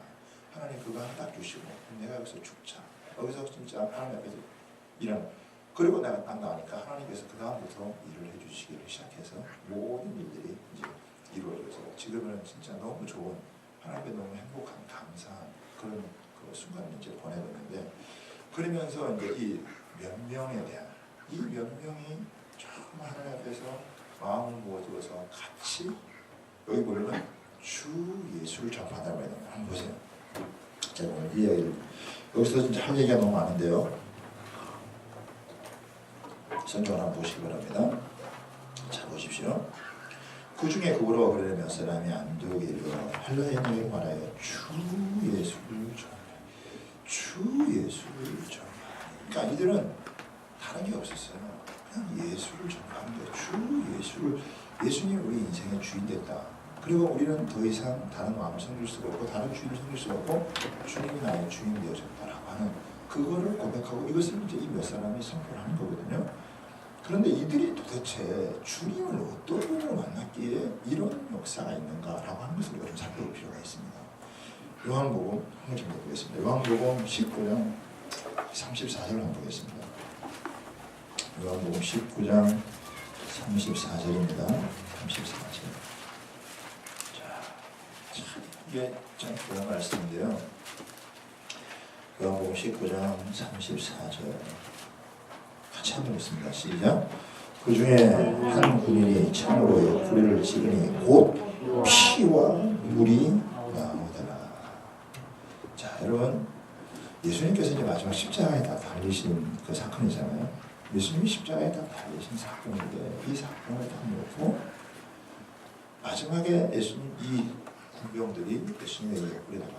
하나님 그거 하나 딱 주시고 내가 여기서 죽자. 여기서 진짜 하나님 앞에서 일하는. 그리고 내가 딱 나가니까 하나님께서 그 다음부터 일을 해주시기를 시작해서 모든 일들이 이제 이루어져서 지금은 진짜 너무 좋은 하나님께 너무 행복한 감사한 그런 그 순간을 이제 보내버렸는데 그러면서 이제 이 면명에 대한 이 면명이 정말 하나님 앞에서 마음을 모아두어서 같이 여기 보면은 주 예수를 전파한다고 해야 되나 한번 보세요. 제가 오늘 이 이야기를 여기서 진짜 할 얘기가 너무 많은데요. 성경을 한번 보시기 바랍니다. 자 보십시오. 그 중에 그거로 그래 몇 사람이 안디옥에 이르러 헬라인에게 말하여 주 예수를 전하라. 주 예수를 전하라. 그러니까 이들은 다른 게 없었어요. 그냥 예수를 전하는 거예요. 주 예수를 예수님이 우리 인생의 주인 됐다. 그리고 우리는 더 이상 다른 마음을 섬길 수가 없고 다른 주인을 섬길 수가 없고 주님이 나의 주인 되어졌다라고 하는 그거를 고백하고 이것을 이제 이 몇 사람이 선포를 하는 거거든요. 그런데 이들이 도대체 주님을 어떤 분으로 만났기에 이런 역사가 있는가라고 하는 것을 우리가 좀 살펴볼 필요가 있습니다. 요한복음 한번 좀 보겠습니다. 요한복음 19장 34절을 한번 보겠습니다. 요한복음 19장 34절입니다. 34절. 자, 참 이게 참 좋은 말씀인데요. 요한복음 19장 34절. 같이 한번 읽습니다. 시작. 그 중에 한 군인이 창으로 옆구리를 찌르니 곧 피와 물이 나오더라. 자, 여러분 예수님께서 이제 마지막 십자가에 딱 달리신 그 사건이잖아요. 예수님이 십자가에 딱 달리신 사건인데 이 사건을 딱 놓고 마지막에 예수님 이 군병들이 예수님의 옆구리에다가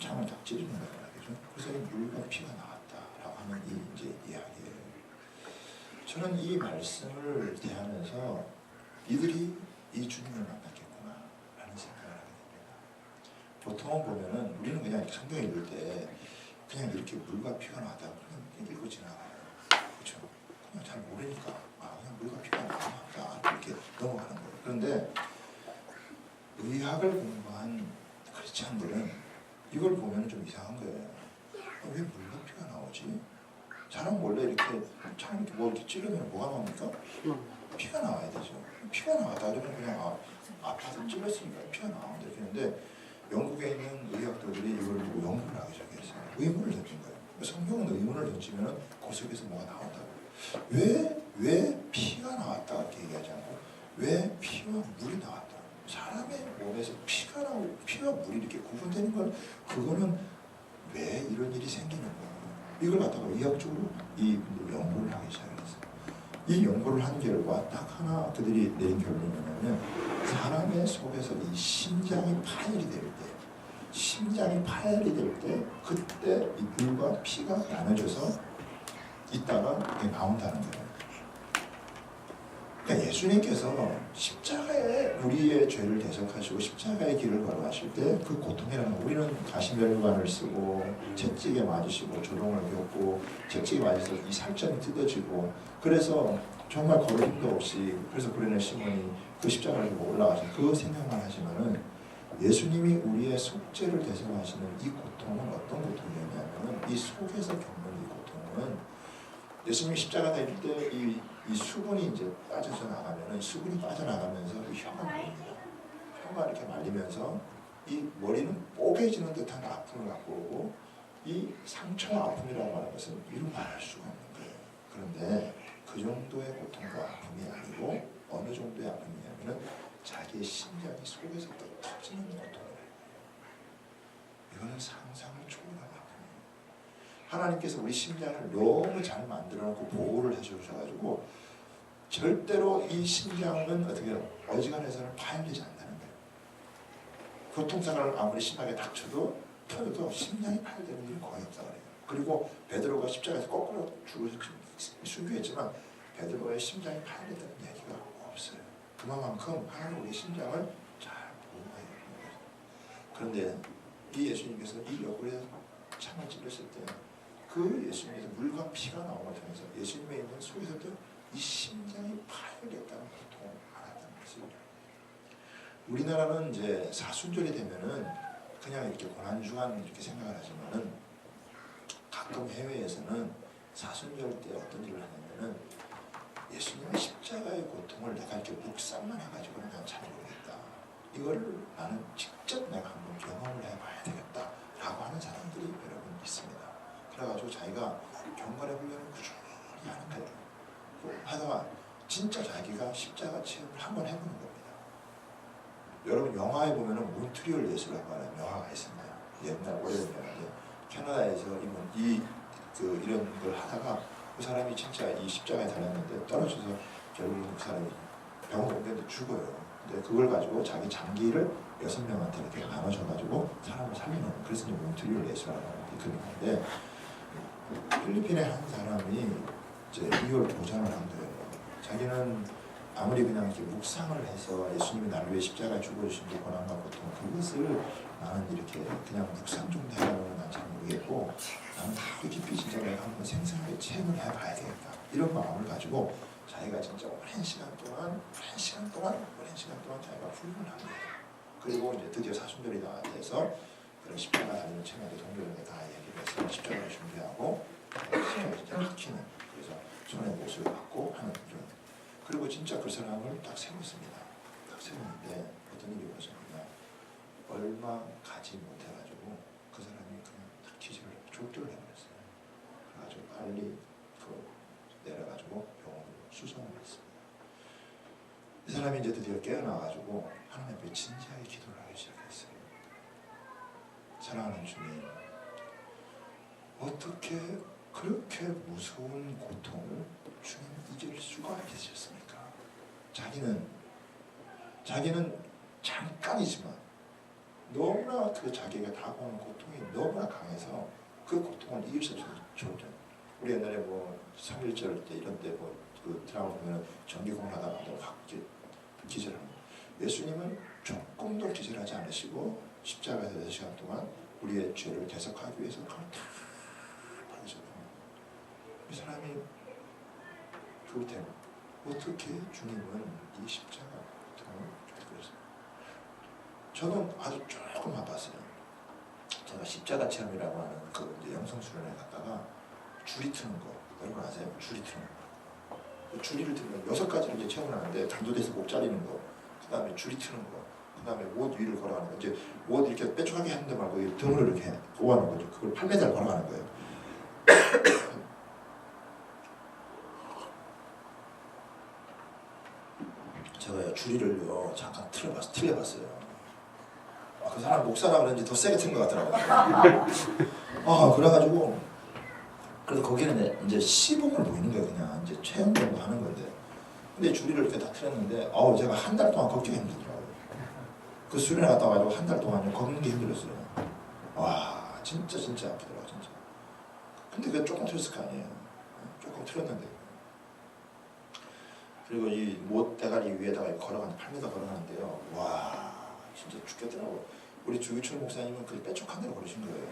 창을 딱 찌르는 거예요. 그래서 물과 피가 나왔다라고 하는 이 이제 이야기예요. 저는 이 말씀을 대하면서 이들이 이 주님을 만났겠구나 라는 생각을 하게 됩니다. 보통 보면은 우리는 그냥 성경 읽을 때 그냥 이렇게 물과 피가 나왔다고 그냥 읽고 지나가요. 그렇죠? 그냥 잘 모르니까 그냥 물과 피가 나왔다 이렇게 넘어가는 거예요. 그런데 의학을 공부한 크리스찬들은 이걸 보면 좀 이상한 거예요. 왜 물과 피가 나오지? 사람 원래 이렇게 참 이렇게 뭐 이렇게 찌르면 뭐가 나옵니까? 피가 나와야 되죠. 피가 나왔다 그러면 그냥 아파서 찔렀으니까 피가 나오면 되겠는데 영국에 있는 의학도들이 이걸 두고 연구를 하기 시작했어요. 의문을 던진 거예요. 성경은 의문을 던지면 그 속에서 뭐가 나온다고. 왜 피가 나왔다 이렇게 얘기하지 않고 왜 피와 물이 나왔다. 사람의 몸에서 피가 나오고 피와 물이 이렇게 구분되는 건 그거는 왜 이런 일이 생기는 거야. 이걸 갖다가 의학적으로 이분들 연구를 하기 시작했어요. 이 연구를 한 결과 딱 하나 그들이 내린 결론이 뭐냐면 사람의 속에서 이 심장이 파열이 될 때 그때 이 물과 피가 나눠져서 있다가 이게 나온다는 거예요. 그러니까 예수님께서 십자가에 우리의 죄를 대속하시고 십자가의 길을 걸어가실 때 그 고통이라는 거 우리는 가시면류관을 쓰고 채찍에 맞으시고 조롱을 겪고 채찍에 맞아서 이 살점이 뜯어지고 그래서 정말 걸을 힘도 없이 그래서 그러는 시몬이 그 십자가를 들고 올라가서 그 생각만 하지만은 예수님이 우리의 속죄를 대속하시는 이 고통은 어떤 고통이었냐면 이 속에서 겪는 이 고통은 예수님이 십자가 달릴 때 이 수분이 이제 빠져서 나가면은 수분이 빠져나가면서 이 혀가 말립니다. 혀가 이렇게 말리면서 이 머리는 뽀개지는 듯한 아픔을 갖고 오고 이 상처와 아픔이라고 하는 것은 이루 말할 수가 없는 거예요. 그런데 그 정도의 고통과 아픔이 아니고 어느 정도의 아픔이냐면은 자기의 심장이 속에서 터지는 고통이에요. 이거는 상상을 초월한 아픔이에요. 하나님께서 우리 심장을 너무 잘 만들어놓고 보호를 해주셔가지고 절대로 이 심장은 어떻게 어지간해서는 파열리지 않는다는 거예요. 교통사고를 아무리 심하게 다쳐도 터져도 심장이 파열되는 일은 거의 없다 그래요. 그리고 베드로가 십자가에서 거꾸로 죽을 순교했지만 베드로의 심장이 파열됐다는 얘기가 없어요. 그만큼 하나님 우리 심장을 잘 보호해요. 그런데 이 예수님께서 이 옆구리에 창을 찔렀을 때 그 예수님께서 물과 피가 나오는 통해서 예수님의 있는 속에서도 이 심장이 파열됐다는 고통을 알았다는 것을 우리나라는 이제 사순절이 되면은 그냥 이렇게 고난주간 이렇게 생각을 하지만은 가끔 해외에서는 사순절 때 어떤 일을 하냐면은 예수님의 십자가의 고통을 내가 이렇게 묵상만 해가지고는 난 잘 모르겠다. 이거를 나는 직접 내가 한번 경험을 해봐야 되겠다. 각오하는 사람들이 여러분 있습니다. 그래가지고 자기가 경건의 훈련을 꾸준히 하는 거예요. 하다가 진짜 자기가 십자가 체험을 한번 해보는 겁니다. 여러분 영화에 보면은 몬트리올 예술학과라는 영화가 있습니다. 옛날 오래된 영화인데 캐나다에서 이런 걸 하다가 그 사람이 진짜 이 십자가에 달렸는데 떨어져서 결국은 그 사람이 병원 옮겼는데 죽어요. 근데 그걸 가지고 자기 장기를 6명한테 이렇게 나눠줘가지고 사람을 살리는, 그래서 이제 몬트리올 예술학과라는 그 영화인데 필리핀의 한 사람이 이제 이걸 도전을 한 거예요. 자기는 아무리 그냥 이렇게 묵상을 해서 예수님이 나를 위해 십자가에 죽어주신 게 고난과 고통, 그것을 나는 이렇게 그냥 묵상 정도 해라고는 난 잘 모르겠고, 나는 다 깊이 진짜 내가 한번 생생하게 체험을 해봐야 되겠다, 이런 마음을 가지고 자기가 진짜 오랜 시간 동안 자기가 훈련을 한 거예요. 그리고 이제 드디어 사순절이 다 돼서 그런 십자가 달리는 체험에 동료들에게 다 얘기를 해서 십자가를 준비하고 십자가 진짜 박히는, 그래서 손에 못을 받고 하는 이런. 그리고 진짜 그 사람을 딱 세웠습니다. 딱 세웠는데 어떤 일이 벌어졌느냐, 얼마 가지 못해가지고 그 사람이 그냥 딱 기절을 졸도를 해버렸어요. 그래가지고 빨리 내려가지고 병원으로 수송을 했습니다. 이 사람이 이제 드디어 깨어나가지고 하나님 앞에 진지하게 기도를 하기 시작했어요. 사랑하는 주님, 어떻게 그렇게 무서운 고통을 주님 이길 수가 있으셨습니까? 자기는 잠깐이지만 너무나 그 자기가 다가오는 고통이 너무나 강해서 그 고통을 이길 수 없었죠. 우리 옛날에 뭐 3.1절 때 이런 때 뭐 그 드라마 보면 전기공을 하다가 확 기절하는 거. 예수님은 조금도 기절하지 않으시고 십자가에서 4시간 동안 우리의 죄를 대속하기 위해서 그걸 다 받으셨던 거예요. 이 사람이 그때 어떻게 주님은 이 십자가 고통을 그랬어요. 저는 아주 조금 아팠어요. 제가 십자가 체험이라고 하는 그 이제 영성 수련회 갔다가 줄이 트는 거, 여러분 아세요? 줄이 트는 거. 그 줄이를 트는 6가지를 이제 체험을 하는데 당도돼서 목 자리는 거, 그 다음에 줄이 트는 거, 그 다음에 옷 위를 걸어가는 거. 이제 옷 이렇게 빼쪽하게 하는데 말고 등을 이렇게 고하는 거죠. 그걸 8m 걸어가는 거예요. 제가 줄이를요 잠깐 틀려봤어요. 그 사람 목사라 그런지 더 세게 튼 것 같더라고요. 그래가지고 그래서 거기는 이제 시범을 보이는 거예요. 그냥 이제 체험 정도 하는 건데, 근데 줄이를 이렇게 다 틀었는데 제가 한 달 동안 걷기가 힘들더라고요. 그 수련회 갔다 와가지고 한 달 동안 걷는 게 힘들었어요. 와 진짜 아프더라고요 진짜. 근데 그게 조금 틀었을 거 아니에요. 조금 틀었는데, 그리고 이 못 대가리 위에다가 걸어가는 8m 걸어가는데요. 와 진짜 죽겠더라고. 우리 주기철 목사님은 그 빼쪽한 대로 걸으신 거예요.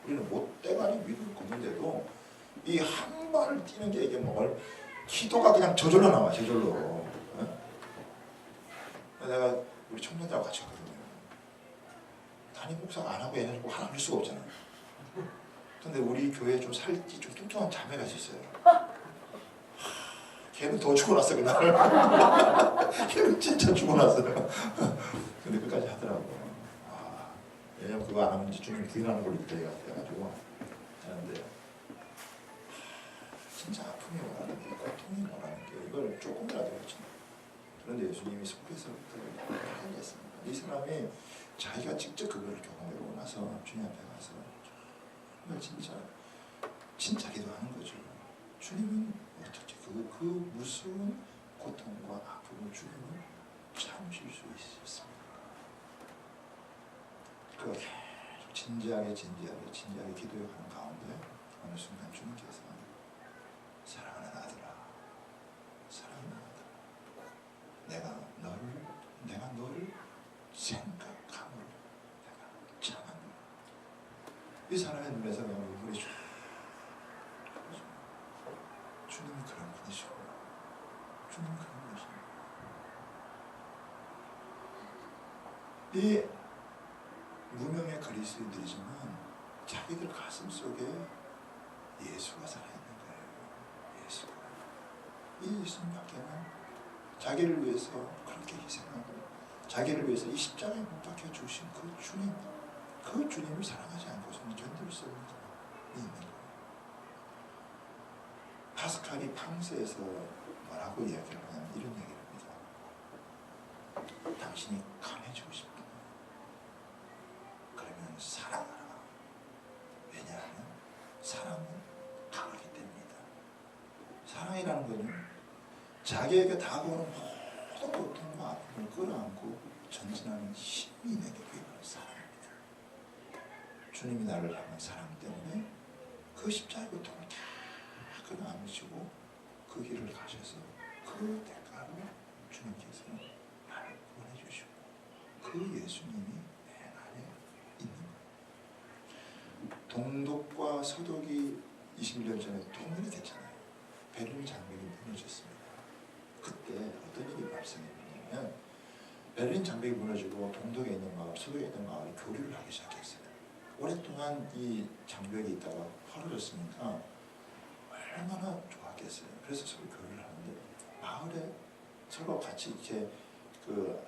우리는 못 대가리 위로 걷는데도 이 한 발을 뛰는 게 이게 뭐 기도가 그냥 저절로 나와, 저절로. 내가 우리 청년들하고 같이 갔거든요. 담임 목사가 안 하고 얘네를 꼭 하나 할 수가 없잖아요. 근데 우리 교회에 좀 살찌 좀 뚱뚱한 자매가 있었어요. 걔는 더 죽어났어 그날. 걔는 진짜 죽어났어요. 근데 끝까지 하더라고. 왜냐면 그거 안 하면 이제 주님 부인하는 걸로 돼가지고 하는데, 진짜 아픔이 뭐라는 게, 고통이 뭐라는 게 이걸 조금이라도 그렇죠. 그런데 예수님이 속에서부터 살렸습니다. 이 사람이 자기가 직접 그걸 경험해보고 나서 주님 앞에 가서 정말 진짜 기도하는 거죠. 주님은 어떻게 그 무서운 고통과 아픔을 주님은 참으실 수 있었습니까? 그 계속 진지하게 기도해가는 가운데 어느 순간 주님께서 사랑하는 아들아, 내가 너를 생각함을 내가 참았노라. 이 사람의 눈에서 그냥 눈물이 쫙. 주님이 그런 분이시고, 주님이 그런 분이십니다. 이 무명의 그리스도인들이지만 자기들 가슴 속에 예수가 살아있는 거예요. 예수가. 이 예수님밖에는 자기를 위해서 그렇게 희생하고 자기를 위해서 이 십자가에 못 박혀 주신 그 주님, 그 주님을 사랑하지 않고서는 견딜 수 없는 것이 있는 거예요. 파스칼이 팡스에서 뭐라고 이야기를 하냐면 이런 얘기를 합니다. 당신이 강해지고 싶다. 그러면 사랑하라. 왜냐하면 사랑은 강하기 때문이다. 사랑이라는 것은 자기에게 다가오는 모든 고통과 아픔을 끌어안고 전진하는 힘이 있는 게 바로 사랑입니다. 주님이 나를 향한 사랑 때문에 그 십자가의 고통을 다 끌어안으시고 그 길을 가셔서 그 대가로 주님께서는 나를 보내주시고 그 예수님이 내 안에 있는 거예요. 동독과 서독이 21년 전에 통일이 됐잖아요. 베를린 장벽이 무너졌습니다. 그때 어떤 일이 발생했냐면 베를린 장벽이 무너지고 동독에 있는 마을, 서독에 있는 마을이 교류를 하기 시작했어요. 오랫동안 이 장벽이 있다가 헐어졌으니까 얼마나 좋았겠어요. 그래서 서로 교류를 하는데 마을에 서로 같이 이제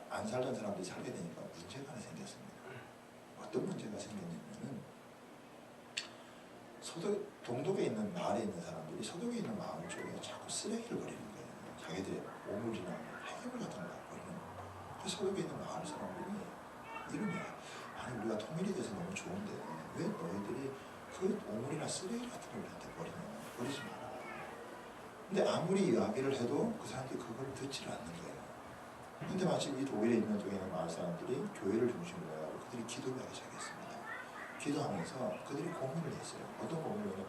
안 살던 사람들이 살게 되니까 문제가 하나 생겼습니다. 어떤 문제가 생겼냐면은 동독에 있는 마을에 있는 사람들이 서독에 있는 마을 쪽에 자꾸 쓰레기를 버리는 거예요. 자기들의 오물이나 폐기물 같은 걸 버리는 거예요. 그래서 서독에 있는 마을 사람들이 이런 거예요. 아니 우리가 통일이 돼서 너무 좋은데 왜 너희들이 그 오물이나 쓰레기 같은 걸 우리한테 버리냐. 버리지 마라. 근데 아무리 이야기를 해도 그 사람들이 그걸 듣지를 않는 거예요. 근데 마침 이 독일에 있는 쪽에 있는 마을 사람들이 교회를 중심으로 해가지고 그들이 기도를 하기 시작했습니다. 기도하면서 그들이 고민을 했어요. 어떤 고민을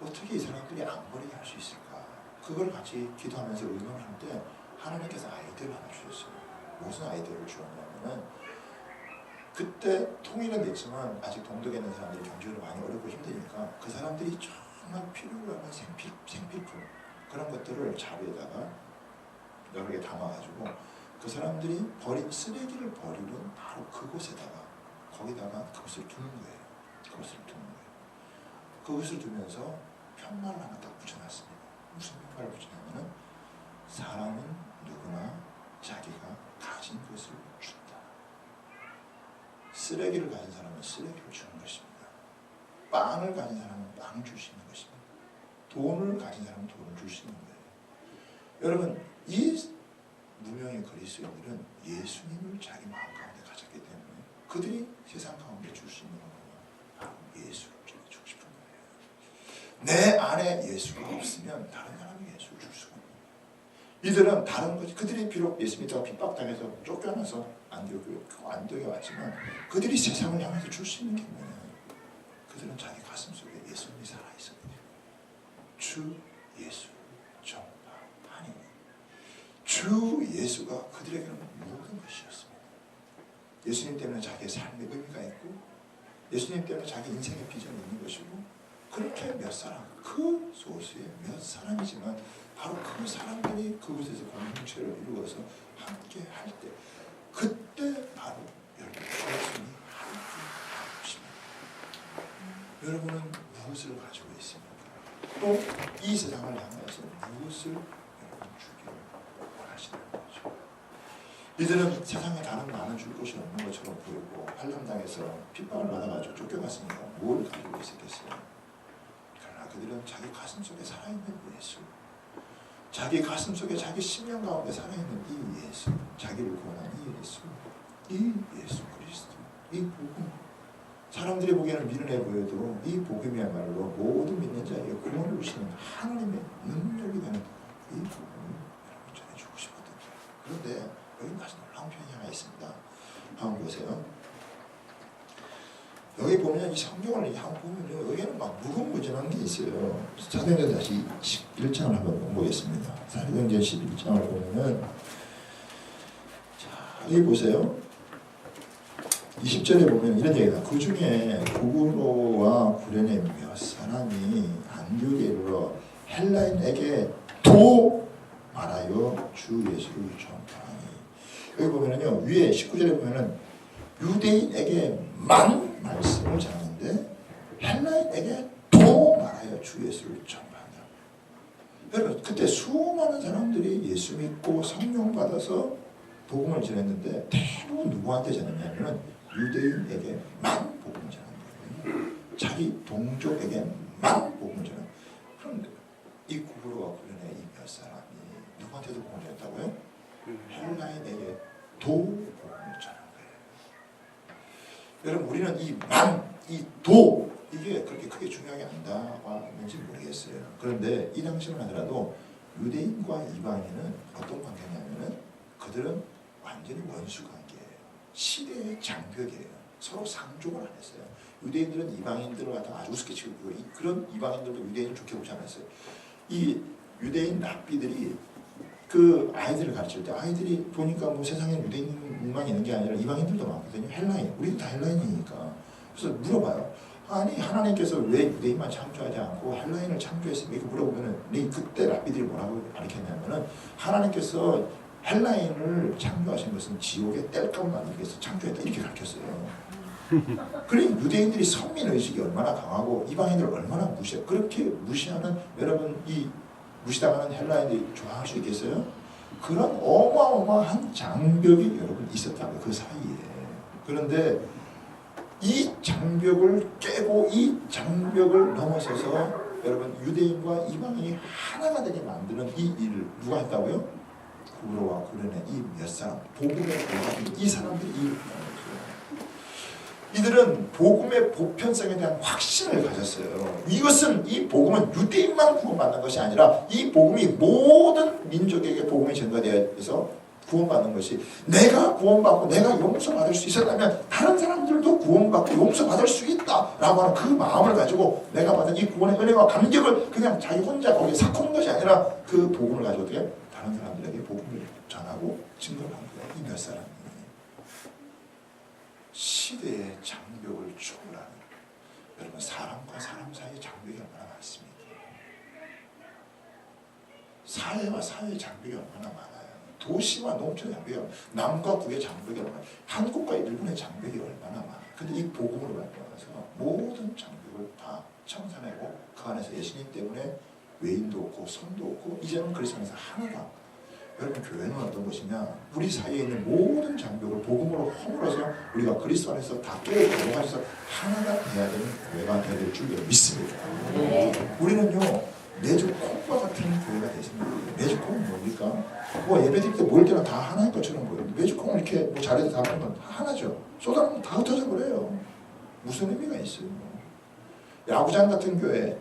어떻게 이 사람들이 안 버리게 할 수 있을까? 그걸 같이 기도하면서 의논할 때 하나님께서 아이디어를 하나 주셨어요. 무슨 아이디어를 주었냐면은 그때 통일은 됐지만 아직 동독에 있는 사람들이 경제적으로 많이 어렵고 힘드니까 그 사람들이 정말 필요로 하는 생필품 그런 것들을 자루에다가 여러 개 담아가지고 그 사람들이 버린 쓰레기를 버리는 바로 그곳에다가 거기다가 그것을 두는 거예요. 그것을 두면서 편말을 하나 딱 붙여놨습니다. 무슨 편말을 붙여냐면은 사람은 누구나 자기가 가진 것을 준다. 쓰레기를 가진 사람은 쓰레기를 주는 것입니다. 빵을 가진 사람은 빵을 줄 수 있는 것입니다. 돈을 가진 사람은 돈을 줄 수 있는 거예요. 여러분 이 무명의 그리스도인들은 예수님을 자기 마음 가운데 가졌기 때문에 그들이 세상 가운데 줄 수 있는 건 바로 예수를 주고 싶은 거예요. 내 안에 예수가 없으면 다른 사람이 예수를 줄 수가 없는 거예요. 이들은 다른 거지. 그들이 비록 예수 믿다가 핍박당해서 쫓겨나서 안디옥에 왔지만 그들이 세상을 향해서 줄 수 있는 게 뭐냐. 그들은 자기 가슴 속에 예수님이 살아있었거든요. 주 예수 전파하니 주 예수가 그들에게는 모든 것이었습니다. 예수님 때문에 자기의 삶의 의미가 있고 예수님 때문에 자기 인생의 비전이 있는 것이고 그렇게 몇 사람, 그 소수의 몇 사람이지만 바로 그 사람들이 그곳에서 공동체를 이루어서 함께 할 때 그때 바로 여러분 예수님이 함께 하십니다. 여러분은 무엇을 가지고 있습니까? 또 이 세상을 향해서 무엇을 여러분 주기를 원하시는 거죠. 이들은 세상에 다른 많은 줄 것이 없는 것처럼 보이고 환란당해서 핍박을 받아가지고 쫓겨갔으니까 뭘 가지고 있었겠어요? 그러나 그들은 자기 가슴 속에 살아있는 예수, 자기 가슴 속에 자기 심령 가운데 살아있는 이 예수, 자기를 구원한 이 예수 그리스도, 이 복음, 사람들이 보기에는 미련해 보여도 이 복음이야말로 모든 믿는 자에게 구원을 주시는 하나님의 능력이 되는 이 복음을 여러분 전해주고 싶거든요. 그런데 여기 아주 놀라운 표현이 하나 있습니다. 한번 보세요. 여기 보면 이 성경을 한번 보면 여기는 막 무궁무진한 게 있어요. 사도행전 다시 11장을 한번 보겠습니다. 사도행전 11장을 보면은 자 여기 보세요. 20절에 보면 이런 얘기가 그 중에 구구로와 구레네 몇 사람이 안디옥에 이르러 헬라인에게 도 말하여 주 예수를 전파하니 여기 보면은요 위에 19절에 보면은 유대인에게만 말씀을 전하는데 헬라인에게 도 말하여 주 예수를 전파한다. 여러분 그때 수많은 사람들이 예수 믿고 성령 받아서 복음을 전했는데 대부분 누구한테 전했냐면은 유대인에게만 복음을 전하는 거예요. 자기 동족에게만 복음을 전하는. 그런데 이 구브로와 구레네 이 몇 사람이 누구한테도 복음을 전했다고요? 헬라인에게 복음을 전한 거예요. 여러분 우리는 이 도 이게 그렇게 크게 중요하게 안 다가왔는지 모르겠어요. 그런데 이 당시만 하더라도 유대인과 이방인은 어떤 관계냐면은 그들은 완전히 원수 관계예요. 시대의 장벽이에요. 서로 상종을 안 했어요. 유대인들은 이방인들을 갖다가 아주 우습게 취급하고 그런 이방인들도 유대인을 좋게 보지 않았어요. 이 유대인 랍비들이 그 아이들을 가르칠 때 아이들이 보니까 뭐 세상에 유대인만 있는 게 아니라 이방인들도 많거든요. 헬라인, 우리도 다 헬라인이니까. 그래서 물어봐요. 아니 하나님께서 왜 유대인만 창조하지 않고 헬라인을 창조했습니까? 이렇게 물어보면은 그때 랍비들이 뭐라고 가르쳤냐면은 하나님께서 헬라인을 창조하신 것은 지옥에 뗄감을 만들기 위해서 창조했다 이렇게 가르쳤어요. 그러니 유대인들이 선민의식이 얼마나 강하고 이방인들을 얼마나 무시해. 그렇게 무시하는 여러분 이 무시당하는 헬라인들이 좋아할 수 있겠어요? 그런 어마어마한 장벽이 여러분 있었다고요. 그 사이에. 그런데 이 장벽을 깨고 이 장벽을 넘어서서 여러분 유대인과 이방인이 하나가 되게 만드는 이 일을 누가 했다고요? 구브로와 구레네 이 몇 사람 복음의 보편 이 사람들이 이 일을 했다는 거죠. 이들은 복음의 보편성에 대한 확신을 가졌어요. 이것은 이 복음은 유대인만 구원받는 것이 아니라 이 복음이 모든 민족에게 복음이 전가되어서 구원받는 것이 내가 구원받고 내가 용서받을 수 있었다면 다른 사람들도 구원받고 용서받을 수 있다라고 하는 그 마음을 가지고 내가 받은 이 구원의 은혜와 감격을 그냥 자기 혼자 거기에 삭히는 것이 아니라 그 복음을 가지고 어떻게 다른 사람들에게 복음을 전하고 증거를 한 거예요. 이 몇 사람이 시대의 장벽을 초월하는 여러분 사람과 사람 사이의 장벽이 얼마나 많습니까? 사회와 사회의 장벽이 얼마나 많아요. 도시와 농촌의 장벽이 얼마나 남과 북의 장벽이 얼마나 한국과 일본의 장벽이 얼마나 많아요. 근데 이 복음으로 만들어서 모든 장벽을 다 청산하고 그 안에서 예수님 때문에 외인도 없고 성도 없고 이제는 그리스도 안에서 하나다. 여러분 교회는 어떤 것이냐? 우리 사이에 있는 모든 장벽을 복음으로 허물어서 우리가 그리스도 안에서 다 깨고 넘어가서 하나가 돼야 되는 교회가 되야 될 줄 믿습니다. 우리는요 매주 콩과 같은 교회가 됐습니다. 매주 콩은 뭡니까? 뭐 예배 드릴 때 모일 때는 다 하나인 것처럼 보여요. 매주 콩을 이렇게 뭐 자리에서 다 보면 하나죠. 쏟아놓으면 다 흩어져 버려요. 무슨 의미가 있어요? 야구장 같은 교회,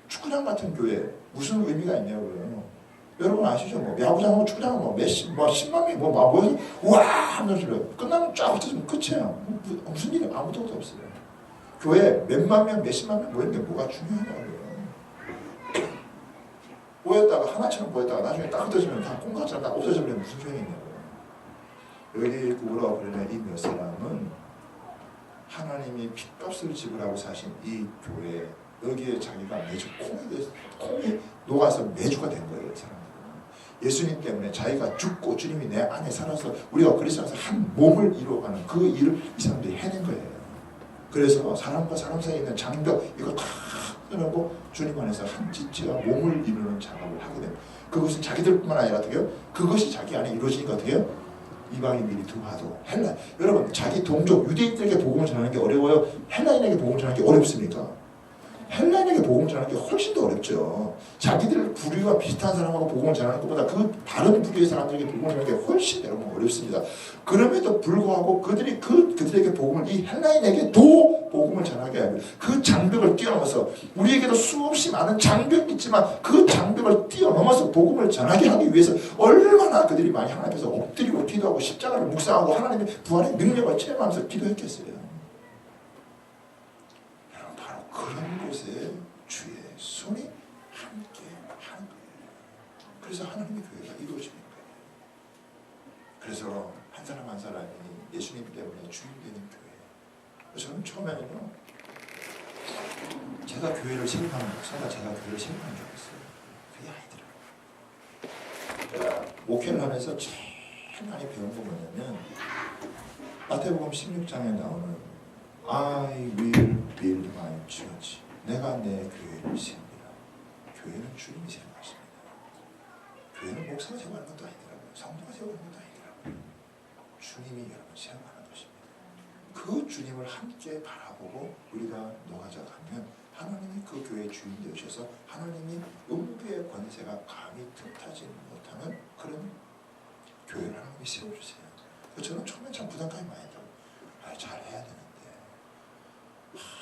축구장 같은 교회 무슨 의미가 있냐고요. 여러분 아시죠? 뭐 야구장하고 축구장하고 뭐 몇십, 뭐 10만 명이 뭐 우와 하면서 질러요. 끝나면 쫙 흩어지면 끝이에요. 무슨 일이 아무도 없어요. 교회 몇만 명, 몇십만 명 모이는 게 뭐가 중요하냐고요. 보였다가 하나처럼 보였다가 나중에 딱 흩어지면 다 콩같이 딱 없어져버리면 무슨 소용이 있냐고요. 여기 구브로와 구레네 이 몇 사람은 하나님이 핏값을 지불하고 사신 이 교회 여기에 자기가 매주 콩이 녹아서 매주가 된 거예요. 사람들은 예수님 때문에 자기가 죽고 주님이 내 안에 살아서 우리가 그리스도 안에서 한 몸을 이루어가는 그 일을 이 사람들이 해낸 거예요. 그래서 사람과 사람 사이에 있는 장벽 이거 다 끊고 주님 안에서 한 지체와 몸을 이루는 작업을 하게 됩니다. 그것은 자기들뿐만 아니라 어떻게 해요? 그것이 자기 안에 이루어지니까 어떻게 해요? 이방인들이 들어와도 헬라인 여러분 자기 동족 유대인들에게 복음을 전하는 게 어려워요? 헬라인에게 복음을 전하는 게 어렵습니까? 헬라인에게 복음을 전하는 게 훨씬 더 어렵죠. 자기들 부류와 비슷한 사람하고 복음을 전하는 것보다 그 다른 부류의 사람들에게 복음을 전하는 게 훨씬 여러분 어렵습니다. 그럼에도 불구하고 그들에게 복음을 이 헬라인에게도 복음을 전하게 하면 그 장벽을 뛰어넘어서 우리에게도 수없이 많은 장벽이 있지만 그 장벽을 뛰어넘어서 복음을 전하게 하기 위해서 얼마나 그들이 많이 하나님 앞에서 엎드리고 기도하고 십자가를 묵상하고 하나님의 부활의 능력을 체험하면서 기도했겠어요. 그런 곳에 주의 손이 함께 하는 거예요. 그래서 하나님의 교회가 이루어지는 거예요. 그래서 한 사람 한 사람이 예수님 때문에 주인 되는 교회. 저는 처음에는요, 제가 교회를 세우는 목사가 제가 교회를 세우는 줄 알았어요. 그게 아니더라고요. 제가 목회를 하면서 제일 많이 배운 거 뭐냐면 마태복음 16장에 나오는 I will build my church. 내가 내 교회를 세웁니다. 교회는 주님이 세우는 것입니다. 교회는 목사가 세우는 것도 아니더라고요. 성도가 세우는 것도 아니더라고요. 주님이 여러분 세우는 것입니다. 그 주님을 함께 바라보고 우리가 녹아져 가면 하나님이 그 교회의 주인 되셔서 하나님이 음부의 권세가 감히 틈타지 못하는 그런 교회를 하나님이 세워주세요. 저는 처음에 참 부담감이 많이 들어요. 잘해야 되는데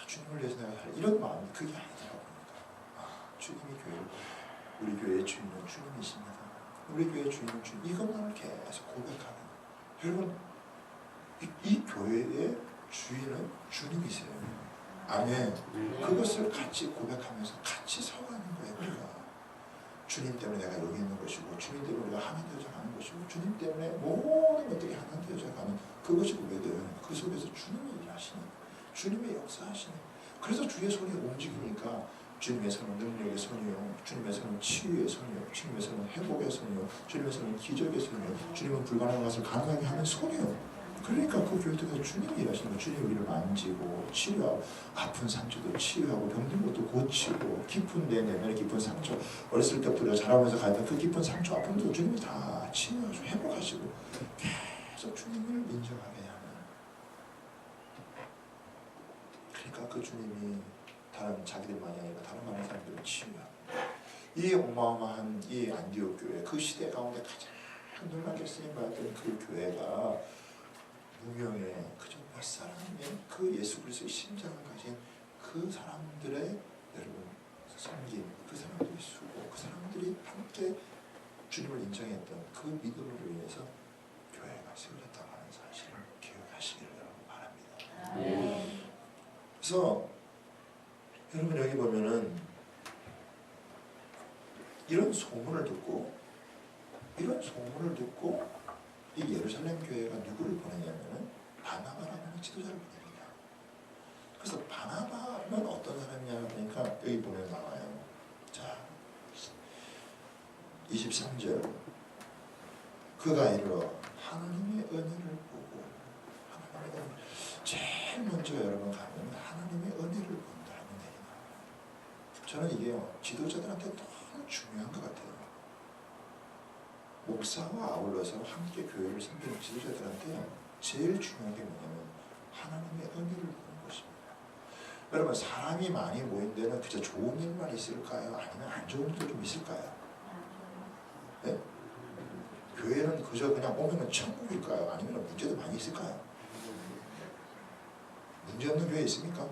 주님을 위해서 내가 이런 마음이 그게 아니더라고요. 주님이 교회를, 우리 교회의 주인은 주님이십니다. 우리 교회의 주인은 주님, 이것만을 계속 고백하는, 여러분 이 교회의 주인은 주님이세요. 아멘. 그것을 같이 고백하면서 같이 서가는 거예요. 우리가 주님 때문에 내가 여기 있는 것이고, 주님 때문에 우리가 하나 되어져 가는 것이고, 주님 때문에 모든 것들이 하나 되어져 가는 그것이 고백돼요. 그 속에서 주님이 일하시는, 주님의 역사하시는, 그래서 주의 손이 움직이니까 주님의 손은 능력의 손이요, 주님의 손은 치유의 손이요, 주님의 손은 회복의 손이요, 주님의 손은 기적의 손이요, 주님은 불가능한 것을 가능하게 하는 손이요. 그러니까 그 교회에서 주님이 일하시는 거예요. 주님이 우리를 만지고 치유하고, 아픈 상처도 치유하고, 병든 것도 고치고, 깊은 내 내면의 깊은 상처, 어렸을 때부터 우리가 자라면서 가던 그 깊은 상처, 아픔도 주님이 다 치유하시고 회복하시고, 계속 주님을 인정하게 하는. 그러니까 그 주님이 다른 자기들만이 아니라 다른 많은 사람들을 치유하고, 이 어마어마한 이 안디옥 교회, 그 시대 가운데 가장 놀랍게 쓰임받았던 그 교회가 무명의 그저 몇 사람의 그 예수 그리스도의 심장을 가진 그 사람들의, 여러분, 섬김, 그 사람들의 수고, 그 사람들이 함께 주님을 인정했던 그 믿음으로 인해서 교회가 세워졌다고 하는 사실을 기억하시기를 여러분 바랍니다. 그래서 여러분 여기 보면은 이런 소문을 듣고 이 예루살렘 교회가 누구를 보내냐면은 바나바라는 지도자를 보냅니다. 그래서 바나바는 어떤 사람이냐 그러니까 여기 보면 나와요. 자, 23절, 그가 이르러 하나님의 은혜를 보고, 하나님의 은혜, 제일 먼저 여러분 가면 하나님의 은혜를 본다 하면 되나. 저는 이게요, 지도자들한테 너무 중요한 것 같아요. 목사와 아울러서 함께 교회를 섬기는 지도자들한테 제일 중요한 게 뭐냐면 하나님의 은혜를 보는 것입니다. 여러분, 사람이 많이 모인 데는 그저 좋은 일만 있을까요? 아니면 안 좋은 일도 좀 있을까요? 네? 교회는 그저 그냥 오면은 천국일까요? 아니면 문제도 많이 있을까요? 문제 없는 교회 있습니까?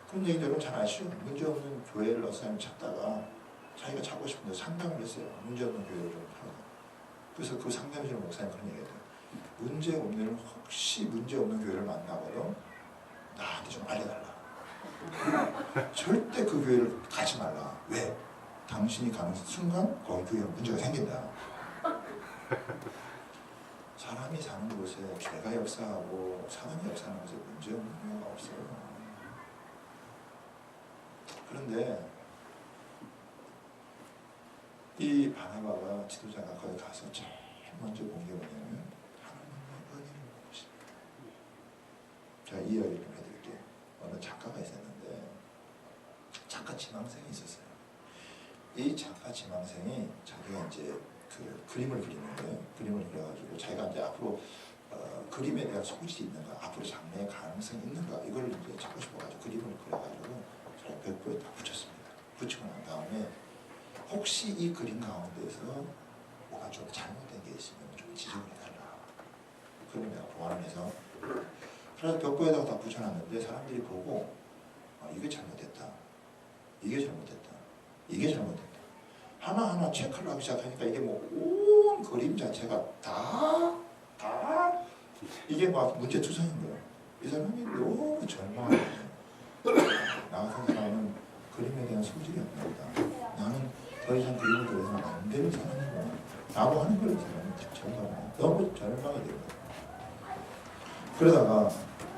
그런 얘기 여러분 잘 아시죠? 문제 없는 교회를 어떤 사람이 찾다가 자기가 찾고 싶은데 상담을 했어요. 문제 없는 교회를 좀 하고. 그래서 그 상담해주는 목사님 그런 얘기해요. 문제 없는, 혹시 문제 없는 교회를 만나거든 나한테 좀 알려달라. 절대 그 교회를 가지 말라. 왜? 당신이 가는 순간 거기 교회에 문제가 생긴다. 사람이 사는 곳에 죄가 역사하고 사람이 역사하는 곳에 문제 없는 교회가 없어요. 그런데 이 바나바가, 지도자가 거기 가서 제일 먼저 본 게 뭐냐면 하나님의 은혜를 보고 싶어요. 제가 이야기 좀 해드릴게요. 어느 작가가 있었는데 작가 지망생이 있었어요. 이 작가 지망생이 자기가 이제 그 그림을 그리는 거예요. 그림을 그려가지고 자기가 이제 앞으로 그림에 대한 소질이 있는가, 앞으로 장래의 가능성이 있는가, 이걸 이제 찾고 싶어가지고 그림을 그려가지고 저희 벽보에 딱 붙였습니다. 붙이고 난 다음에 혹시 이 그림 가운데서 뭐가 좀 잘못된 게 있으면 좀 지적을 해달라. 그럼 내가 보완을 해서, 그래서 벽보에다가 다 붙여놨는데 사람들이 보고 이게 잘못됐다, 이게 잘못됐다, 이게 잘못됐다, 하나하나 체크를 하기 시작하니까 이게 뭐 온 그림 자체가 다 이게 막 문제투성인 거예요. 이 사람이 너무 절망하는 거예요. 나 같은 사람은 그림에 대한 소질이 없다. 나는 더 이상 그림을 그려서는 안 되는 사람이고, 라고 하는 걸 이 사람이 절망해요. 너무 절망이 되는 거예요. 그러다가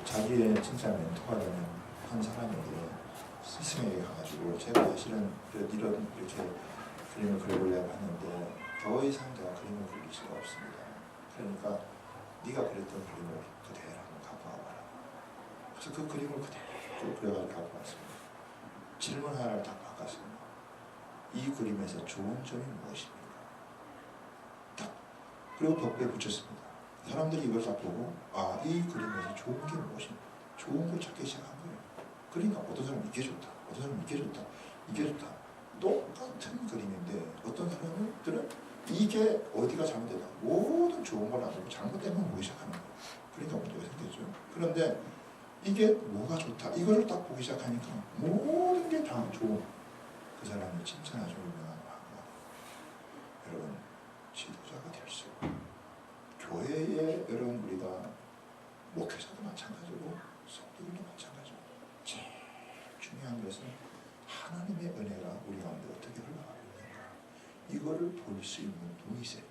자기의 진짜 멘토가 되는 한 사람에게, 스승에게 가가지고 제가 사실은 이런 이렇게 그림을 그려보려고 하는데 더 이상 제가 그림을 그릴 수가 없습니다. 그러니까 네가 그렸던 그림을 그대로 한번 갖고 와봐라. 그래서 그 그림을 그대로 그려가지고 갖고 왔습니다. 질문 하나를 딱 바꿨습니다. 이 그림에서 좋은 점이 무엇입니까? 딱. 그리고 벽보에 붙였습니다. 사람들이 이걸 딱 보고 아, 이 그림에서 좋은 게 무엇인가, 좋은 걸 찾기 시작한 거예요. 그러니까 어떤 사람은 이게 좋다, 어떤 사람은 이게 좋다, 이게 좋다. 똑같은 그림인데 어떤 사람들은 이게 어디가 잘못됐다, 모든 좋은 걸 놔두고 잘못된 건 보기 시작하는 거예요. 그러니까 문제가 생겼죠. 그런데 이게 뭐가 좋다, 이거를 딱 보기 시작하니까 모든 게 다 좋은, 그 사람을 칭찬하죠. 유명한 화가. 여러분, 지도자가 될수록 교회에, 여러분 우리가 목회자도 마찬가지고 성도들도 마찬가지고 제일 중요한 것은 하나님의 은혜가 우리 가운데 어떻게 흘러가고 있는가, 이거를 볼 수 있는 눈이 있어야 돼요.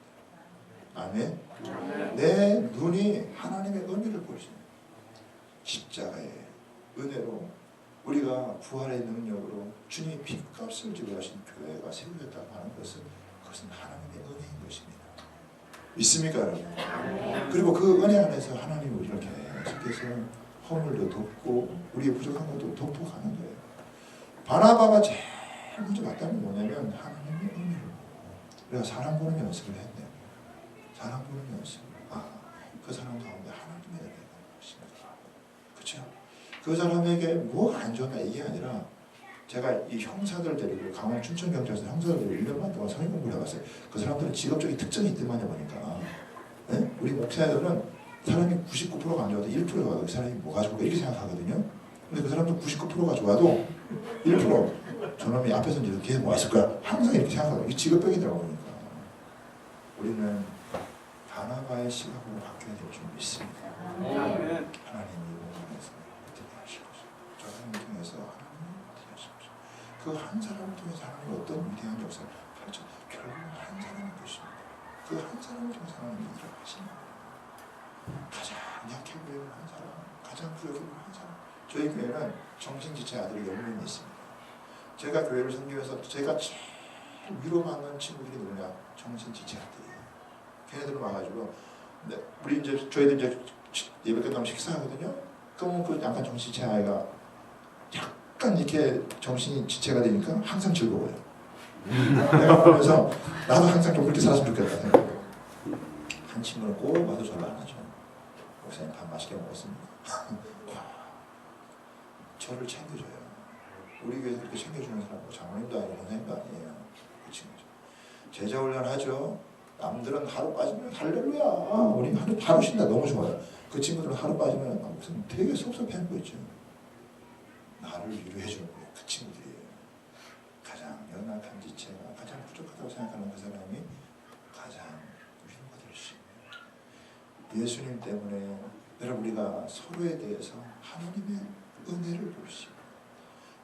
아멘. 내 눈이 하나님의 은혜를 볼 수 있는, 십자가의 은혜로 우리가 부활의 능력으로 주님이 핏값을 지불하신 교회가 세워졌다고 하는 것은, 그것은 하나님의 은혜인 것입니다. 믿습니까 여러분? 그리고 그 은혜 안에서 하나님이 우리를 계속해서 허물도 덮고 우리의 부족한 것도 덮어가는 거예요. 바나바가 제일 먼저 봤다는 게 뭐냐면 하나님의 은혜를 보고, 우리가 사람 보는 연습을 했네요. 사람 보는 연습. 아, 그 사람 가운데 하나님의 은혜가 있습니다. 그렇죠? 그 사람에게 뭐가 안 좋나 이게 아니라, 제가 이 형사들 데리고 강원 춘천경찰서 형사들 데리고 1년만 동안 성인 공부를 해봤어요. 그 사람들은 직업적인 특징이 있더만요 보니까. 네? 우리 목사들은 사람이 99%가 안 좋아도 1%가 그 사람이 뭐가 좋을까 이렇게 생각하거든요. 근데 그 사람도 99%가 좋아도 1% 저놈이 앞에서 이제 뒤에 뭐 있을 거야 항상 이렇게 생각하거든요. 이 직업병이더라고 보니까. 우리는 바나바의 시각으로 바뀌어야 될 줄 믿습니다. 하나님이 원하면서 어떻게 하실 것이고, 저 사람을 통해서 하나님이 어떻게 하실 것이고, 그 한 사람을 통해서 하나님이 어떤 위대한 역사를 펼쳐, 결국 한 사람인 것입니다. 그 한 사람을 통해서 하나님이 일을 하시는 거예요. 가장 약해 보이는 한 사람, 가장 부족해 보이는 한 사람. 저희 교회는 정신지체 아들이 10명이 있습니다. 제가 교회를 섬기면서 제가 제일 위로받는 친구들이 누구냐? 정신지체 아들이에요. 걔네들 와가지고, 네, 우리 이제 저희들 이제 예배 끝나면 식사하거든요. 그러면 그 약간 정신지체 아이가 약간 이렇게 정신이 지체가 되니까 항상 즐거워요. 내가 보면서 나도 항상 좀 그렇게 살았으면 좋겠다 생각해요. 한 친구는 꼭 와서 전화 안 하죠. 목사님 밥 맛있게 먹었습니다. 저를 챙겨줘요. 우리 교회에서 그렇게 챙겨주는 사람은 장로님도 아니고 선생님도 아니에요. 그 친구죠. 제자 훈련 하죠. 남들은 하루 빠지면 할렐루야. 우리 하루 쉰다 너무 좋아요. 그 친구들은 하루 빠지면 목사님 되게 섭섭해하는 거 있죠. 나를 위로해주는 거예요. 그 친구들이에요. 가장 연약한 지체가 가장 부족하다고 생각하는 그 사람이 가장 위로가 될 수 있는, 예수님 때문에 여러분 우리가 서로에 대해서 하나님의 은혜를 볼 수 있는,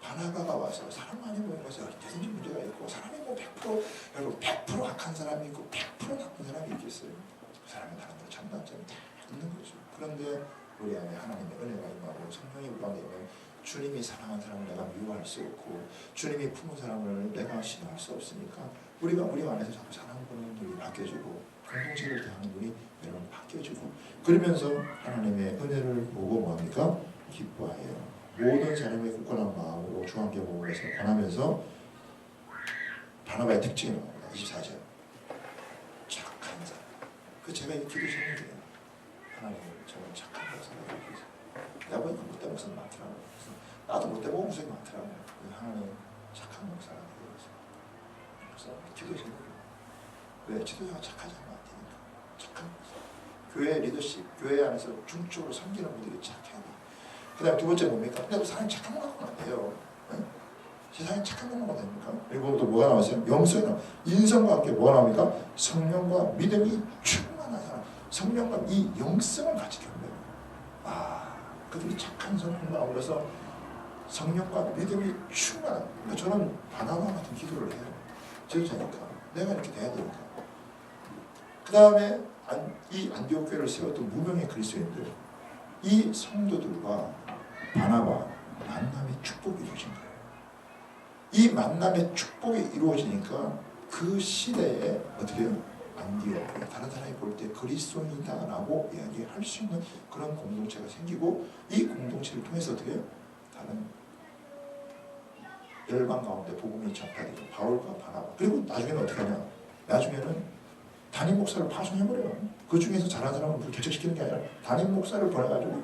바나바가 와서 사람 많이 보는 것에 어디든지 문제가 있고, 사람이 뭐 100% 여러분 100% 악한 사람이 있고 100% 나쁜 사람이 있겠어요. 그 사람은 나름대로 장단점이 다 있는 거죠. 그런데 우리 안에 하나님의 은혜가 임하고 성령이 우리 안에 임하면 주님이 사랑한 사람을 내가 미워할 수 없고, 주님이 품은 사람을 내가 싫어할 수 없으니까 우리가 우리 안에서 자꾸 사랑 보는 눈이 바뀌어지고, 공동체를 대하는 눈이 여러분 바뀌어지고, 그러면서 하나님의 은혜를 보고 뭐합니까? 기뻐해요. 모든 사람의 굳건한 마음으로 주안개복음을 해서 권하면서, 바나바의 특징이 나옵니다. 24절. 착한 사람. 그 제가 이 기도 제목이에요. 하나님 정말 착한 목사가 되어주세요. 내가 보니까 못된 목사님 많더라고요. 나도 못된 목사님 많더라고요. 하나님 착한 목사가 되어주세요. 그래서 기도 제목이에요. 왜? 지도자가 착하지 않으면 안 되니까. 착한 목사. 교회 리더십, 교회 안에서 중적으로 섬기는 분들이 착해야 돼요. 그 다음에 두 번째 뭡니까? 근데 사람이 착한 것만 하면 안 돼요. 네? 세상에 착한 것만 하면 됩니까? 그리고 또 뭐가 나왔어요? 영성이 나와요. 인성과 함께 뭐가 나옵니까? 성령과 믿음이 충만한 사람. 성령과 이 영성을 같이 경배해요. 아, 그들이 착한 성령과 어울려서 성령과 믿음이 충만한. 그러니까 저는 바나바 같은 기도를 해요. 제자니까. 내가 이렇게 돼야 되니까. 그 다음에 이 안디옥 교회를 세웠던 무명의 그리스도인들, 이 성도들과 바나바 만남의 축복이 이루어진 거예요. 이 만남의 축복이 이루어지니까 그 시대에 어떻게 해요? 안디옥, 다른 사람이 볼 때 그리스도인이다라고 이야기할 수 있는 그런 공동체가 생기고, 이 공동체를 통해서 어떻게 해요? 다른 열방 가운데 복음이 전파되고, 바울과 바나바, 그리고 나중에는 어떻게 하냐? 나중에는 담임 목사를 파송해버려요. 그 중에서 잘하는 사람을 결정시키는 게 아니라 담임 목사를 보내가지고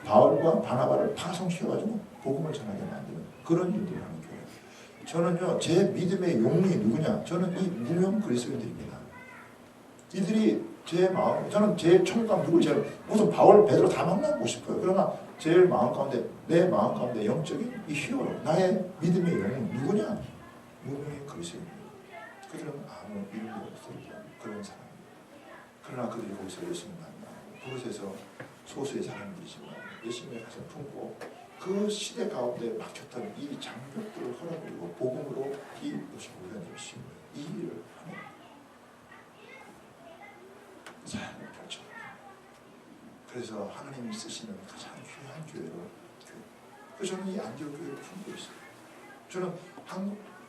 바울과 바나바를 파송시켜가지고 복음을 전하게 만드는 그런 일들을 하는 교회. 저는요, 제 믿음의 용이 누구냐? 저는 이 무명 그리스도인들입니다. 이들이 제 마음, 저는 제 청감 누굴 무슨 바울, 베드로 다 만나고 싶어요. 그러나 제일 마음 가운데, 내 마음 가운데 영적인 이 히어로, 나의 믿음의 영웅 누구냐? 무명의 그리스도인들. 그들은 아무 이름도 없었던 그런 사람입니다. 그러나 그들이 거기서 예수님을 만나고 그곳에서 소수의 사람들이지만 예수님의 가슴을 품고 그 시대 가운데 막혔던 이 장벽들을 헐어버리고 복음으로 이것이 우리가 열심히 이 일을 하는 삶을 펼쳐갑니다. 그래서 하나님이 쓰시는 가장 귀한 교회로 그래서 저는 이 안디옥 교회를 품고 있어요. 저는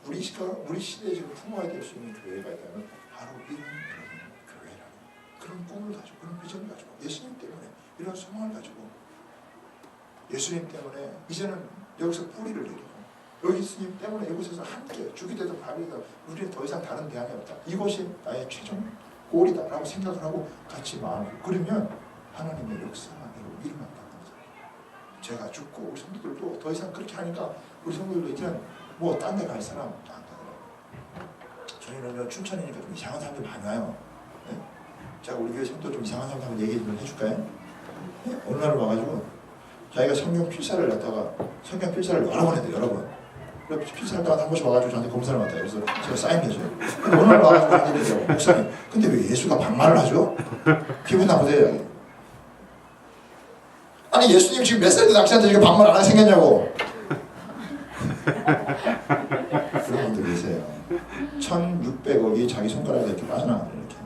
우리 시대에 지금 품어야 될 수 있는 교회가 있다면 바로 이런 교회라는 그런 꿈을 가지고 그런 비전을 가지고 예수님 때문에 이런 소망을 가지고 예수님 때문에 이제는 여기서 뿌리를 내리고 여기 예수님 때문에 이곳에서 함께 죽이 되든 밥이 되든 우리는 더 이상 다른 대안이 없다. 이곳이 나의 최종 골이다라고 생각을 하고 같이 마음을 그러면 하나님의 역사가 일어난다는 거죠. 제가 죽고 우리 성도들도 더 이상 그렇게 하니까 우리 성도들도 이제는 뭐 딴 데 갈 사람 안 가더라고요. 저희는 춘천이니까 좀 이상한 사람들 많이 와요. 네? 제가 우리 교회 성도 좀 이상한 사람들 한번 얘기 좀 해줄까요? 네? 어느 날 와가지고 자기가 성경 필사를 갖다가 성경 필사를 여러 번 했대요. 여러 번. 그래서 필사할 때마다 한 번씩 와가지고 저한테 검사를 맡아요. 그래서 제가 사인해줘요. 어느 날 와가지고 하는 일이에요. 목사님 근데 왜 예수가 반말을 하죠? 기분 나쁘대요. 아니 예수님 지금 몇 살인데 당신한테 이렇게 반말 안 하게 생겼냐고. 그런 분들 계세요. 1600억이 자기 손가락에 이렇게 빠져나가요. 이렇게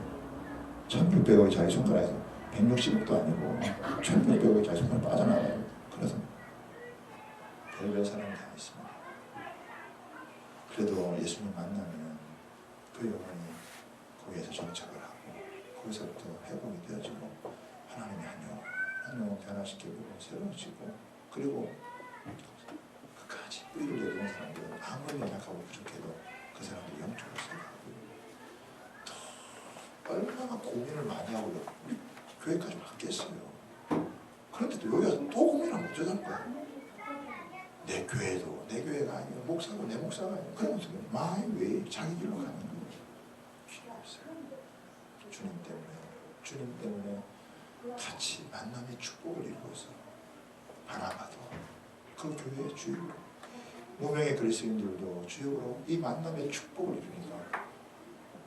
1600억이 자기 손가락에서 160억도 아니고 1600억이 자기 손가락에 빠져나가요. 그래서 별별 사람이 다 있습니다. 그래도 예수님 만나면 그 영혼이 거기에서 정착을 하고 거기서부터 회복이 되어지고 하나님의 한 영혼 변화시키고 새로워지고 그리고 끝까지 뿌리를 내리는 사람들은 아무리 연약하고 부족해도 그 사람들이 영적으로 살아가고 얼마나 고민을 많이 하고 우리 교회까지 왔겠어요. 그런데 또 여기 와서 또 고민하면 어쩌자는 거야. 내 교회도 내 교회가 아니고 목사도 내 목사가 아니고 그러면서 마이 웨이 자기 길로 가는 거예요. 필요했어요. 주님 때문에 같이 만남의 축복을 이루어서 바라봐도 그 교회의 주역으로 무명의 그리스도인들도 주역으로 이 만남의 축복을 이루니까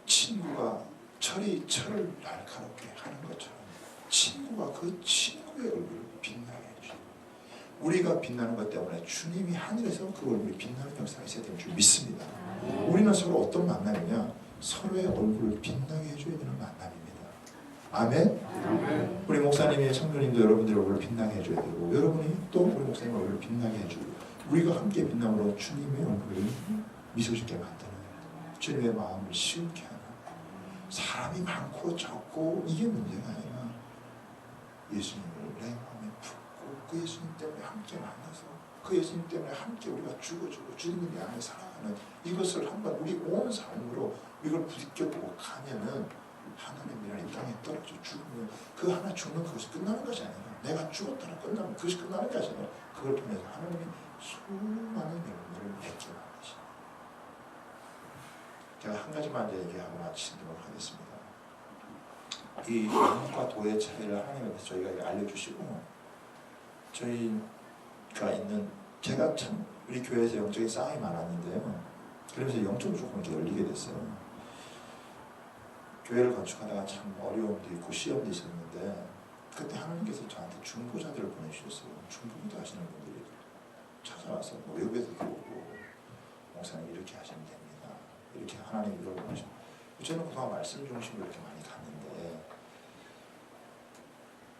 친구가 철이 철을 날카롭게 하는 것처럼 친구가 그 친구의 얼굴을 빛나게 해주시고 우리가 빛나는 것 때문에 주님이 하늘에서 그 얼굴이 빛나는 역사가 있어야 되는 줄 믿습니다. 우리는 서로 어떤 만남이냐 서로의 얼굴을 빛나게 해줘야 되는 만남입니다. 아멘? 우리 목사님이 성도님도 여러분들의 얼굴을 빛나게 해줘야 되고 여러분이 또 우리 목사님 얼굴을 빛나게 해주고 우리가 함께 빛남으로 주님의 얼굴을 미소짓게 만드는 주님의 마음을 시원케 하는 사람이 많고 적고 이게 문제가 아니라 예수님을 내 마음에 품고 그 예수님 때문에 함께 만나서 그 예수님 때문에 함께 우리가 죽어주고 주님의 안에 살아가는 이것을 한번 우리 온 삶으로 이걸 부딪혀보고 가면은 하나님이라는 이 땅에 떨어져 죽으면 그 하나 죽는 그것이 끝나는 것이 아니라 내가 죽었다가 끝나면 그것이 끝나는 것이 아니라 그걸 통해서 하나님이 수많은 영혼들을 맺게 하는 것입니다. 제가 한 가지만 이제 얘기하고 마치도록 하겠습니다. 이 영과 도의 차이를 하나님께서 저희가 알려주시고 저희가 있는 제가 참 우리 교회에서 영적인 싸움이 많았는데요. 그러면서 영적으로 조금 이렇게 열리게 됐어요. 교회를 건축하다가 참 어려움도 있고 시험도 있었는데 그때 하나님께서 저한테 중보자들을 보내주셨어요. 중보기도 하시는 분들이 찾아와서 뭐 외국에서도 오고 목사님 이렇게 하시면 됩니다. 이렇게 하나님 이걸 원하시고 저는 그동안 말씀 중심으로 이렇게 많이 갔는데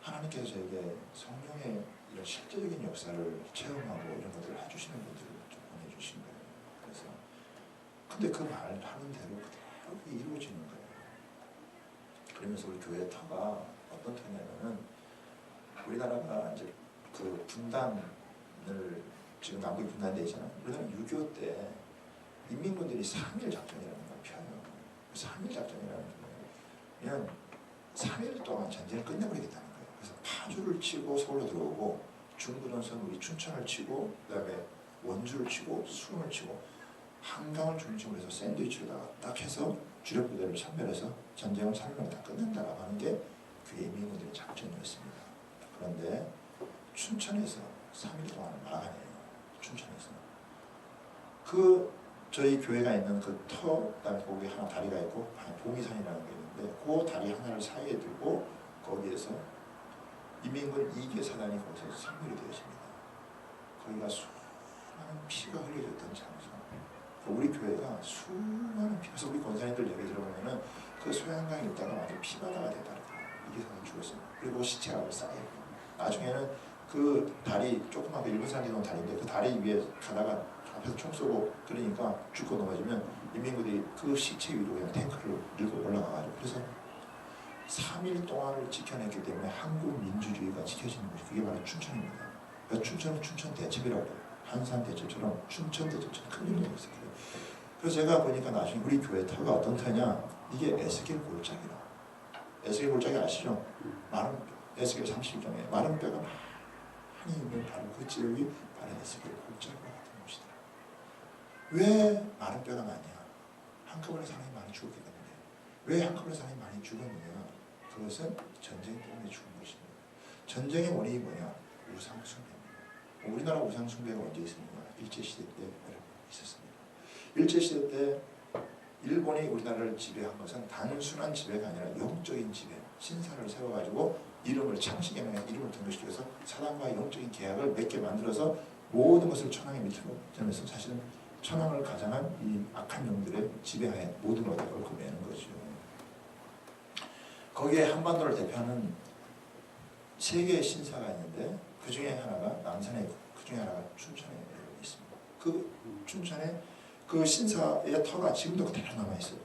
하나님께서 저에게 성령의 이런 실제적인 역사를 체험하고 이런 것들을 해주시는 분들을 좀 보내주신 거예요. 그래서 근데 그 말하는 대로 그대로 이루어지는 거예요. 그러면서 우리 교회의 터가 어떤 터냐면은 우리나라가 이제 그 분단을 지금 남북이 분단돼 있잖아요. 우리나라 6.25 때 인민군들이 3.1 작전이라는 걸 펴요. 3.1 작전이라는 게 그냥 3일 동안 전쟁을 끝내버리겠다는 거예요. 그래서 파주를 치고 서울로 들어오고 중부전선 우리 춘천을 치고 그다음에 원주를 치고 수원을 치고 한강을 중심으로 해서 샌드위치로다가 딱 해서 주력 부대를 선별해서 전쟁을 살려면 다 끝낸다라고 하는 게 그 예비군들의 작전이었습니다. 그런데 춘천에서 3일 동안 막아내요. 춘천에서 그 저희 교회가 있는 그 터, 그다음에 거기 하나 다리가 있고 봉이산이라는 게 있는데 그 다리 하나를 사이에 두고 거기에서 인민군 2개 사단이 거기서 선멸이 되었습니다. 거기가 수많은 피가 흘려졌던 장소. 우리 교회가 수많은 피, 그래서 우리 권사님들 얘기 들어보면은 그 소양강에 있다가 완전 피바다가 되더라고요. 이게 사람 죽었어요. 그리고 시체가 쌓이고 나중에는 그 다리 조그만 그 일본 사람이 놓은 다리인데 그 다리 위에 가다가 앞에서 총 쏘고 그러니까 죽고 넘어지면 인민군들이 그 시체 위로 그냥 탱크를 밀고 올라가가지고 그래서 3일 동안을 지켜냈기 때문에 한국 민주주의가 지켜지는 것이 그게 바로 춘천입니다. 그러니까 춘천은 춘천 대첩이라고 해요. 한산 대첩처럼 춘천 대첩처럼 큰 일이 있어요. 그래서 제가 보니까 나중에 우리 교회 터가 어떤 터냐 이게 에스겔 골짜기라. 에스겔 골짜기 아시죠? 마른 에스겔 31장에 마른 뼈가 많이 있는 바로 그 지역이 바로 에스겔 골짜기와 같은 곳이더라. 왜 마른 뼈가 많냐? 한꺼번에 사람이 많이 죽었기 때문에. 왜 한꺼번에 사람이 많이 죽었느냐? 그것은 전쟁 때문에 죽은 것입니다. 전쟁의 원인이 뭐냐? 우상숭배입니다. 우리나라 우상숭배가 언제 있었느냐? 일제시대 때 있었습니다. 일제시대 때 일본이 우리나라를 지배한 것은 단순한 지배가 아니라 영적인 지배, 신사를 세워가지고 이름을 창식에는 이름을 등록시켜서 사람과의 영적인 계약을 맺게 만들어서 모든 것을 천황의 밑으로 전해서 사실은 천황을 가장한 이 악한 영들의 지배하에 모든 것을 얽고 매는 거죠. 거기에 한반도를 대표하는 세 개의 신사가 있는데 그 중에 하나가 남산에 그 중에 하나가 춘천에 있습니다. 그 춘천에 그 신사의 터가 지금도 그대로 남아 있어요.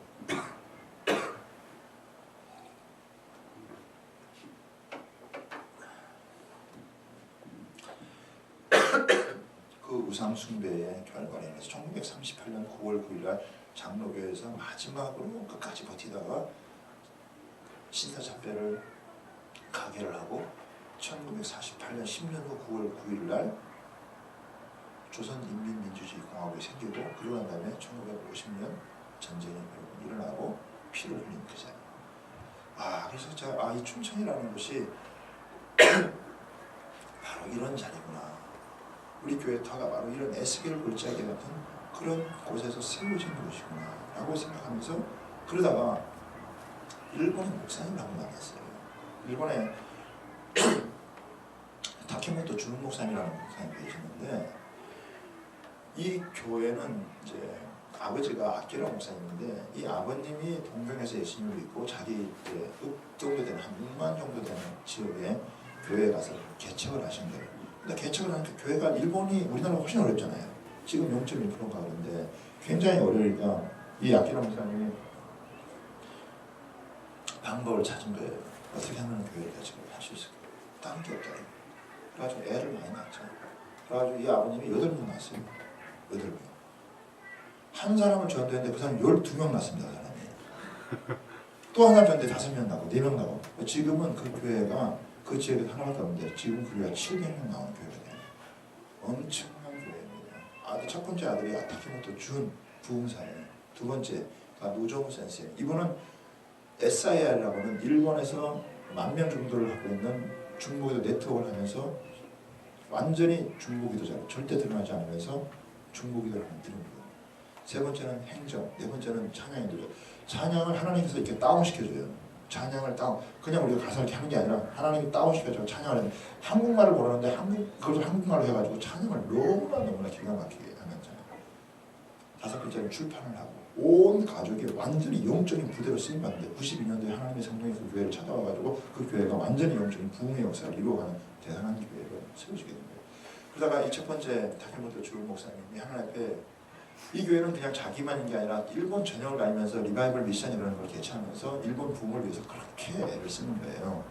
그 우상 숭배의 결과로 인해서 1938년 9월 9일날 장로교에서 마지막으로 끝까지 버티다가 신사 잡배를 가결을 하고 1948년 10년 후 9월 9일날 조선인민민주주의공화국이 생기고 그러고 난 다음에 1950년 전쟁이 일어나고 피를 흘린 그 자리. 그래서 제가 이 춘천이라는 곳이 바로 이런 자리구나. 우리 교회 터가 바로 이런 에스겔 골짜기 같은 그런 곳에서 세워진 곳이구나 라고 생각하면서 그러다가 일본의 목사님을 한번 만났어요. 일본에 타케모토 준 목사님이라는 목사님이 계시는데 이 교회는 이제 아버지가 아키라 목사님인데 이 아버님이 동경에서 예수님을 믿고 자기 정도 되는 한 6만 정도 되는 지역에 교회에 가서 개척을 하신 거예요. 근데 개척을 하니까 교회가 일본이 우리나라보다 훨씬 어렵잖아요. 지금 0.1%인가 그런데 굉장히 어려우니까 이 아키라 목사님이 방법을 찾은 거예요. 어떻게 하면 교회를 개척을 할 수 있을까? 다른 게 없다. 그래가지고 애를 많이 낳았죠. 그래가지고 이 아버님이 8명 낳았어요. 8명. 한 사람을 전도했는데 그 사람이 12명 낳습니다. 그 사람이. 또 한 사람 전도했는데 5명 낳고 4명 낳고. 지금은 그 교회가 그 지역에 하나밖에 없는데 지금 그 교회가 700명 나오는 교회가 돼요. 엄청난 교회입니다. 첫 번째 아들이 타케모토 준 부흥사예요. 두 번째 노조무 센세. 이분은 SIR이라고는 일본에서 10,000명 정도를 하고 있는 중국에도 네트워크를 하면서 완전히 중국기도자를 절대 드러나지 않으면서 중국기도를 하는 분입니다. 세 번째는 행정, 네 번째는 찬양인도죠. 찬양을 하나님께서 이렇게 다운시켜줘요. 찬양을 그냥 우리가 가서 이렇게 하는 게 아니라 하나님이 다운시켜줘 찬양을 하는 한국말을 모르는데 그걸 한국말로 해가지고 찬양을 너무나 기가 막히게 하면서 다섯 번째는 출판을 하고 온 가족이 완전히 영적인 부대로 쓰임받는데 92년도에 하나님의 성령이 그 교회를 찾아와가지고 그 교회가 완전히 영적인 부흥의 역사를 이루어가는 대단한 교회를 세워지게 된 거예요. 그러다가 이 첫 번째 타케모토 주 목사님이 하나님 앞에 이 교회는 그냥 자기만인 게 아니라 일본 전역을 다니면서 리바이벌 미션이라는 걸 개최하면서 일본 부흥을 위해서 그렇게 애를 쓰는 거예요.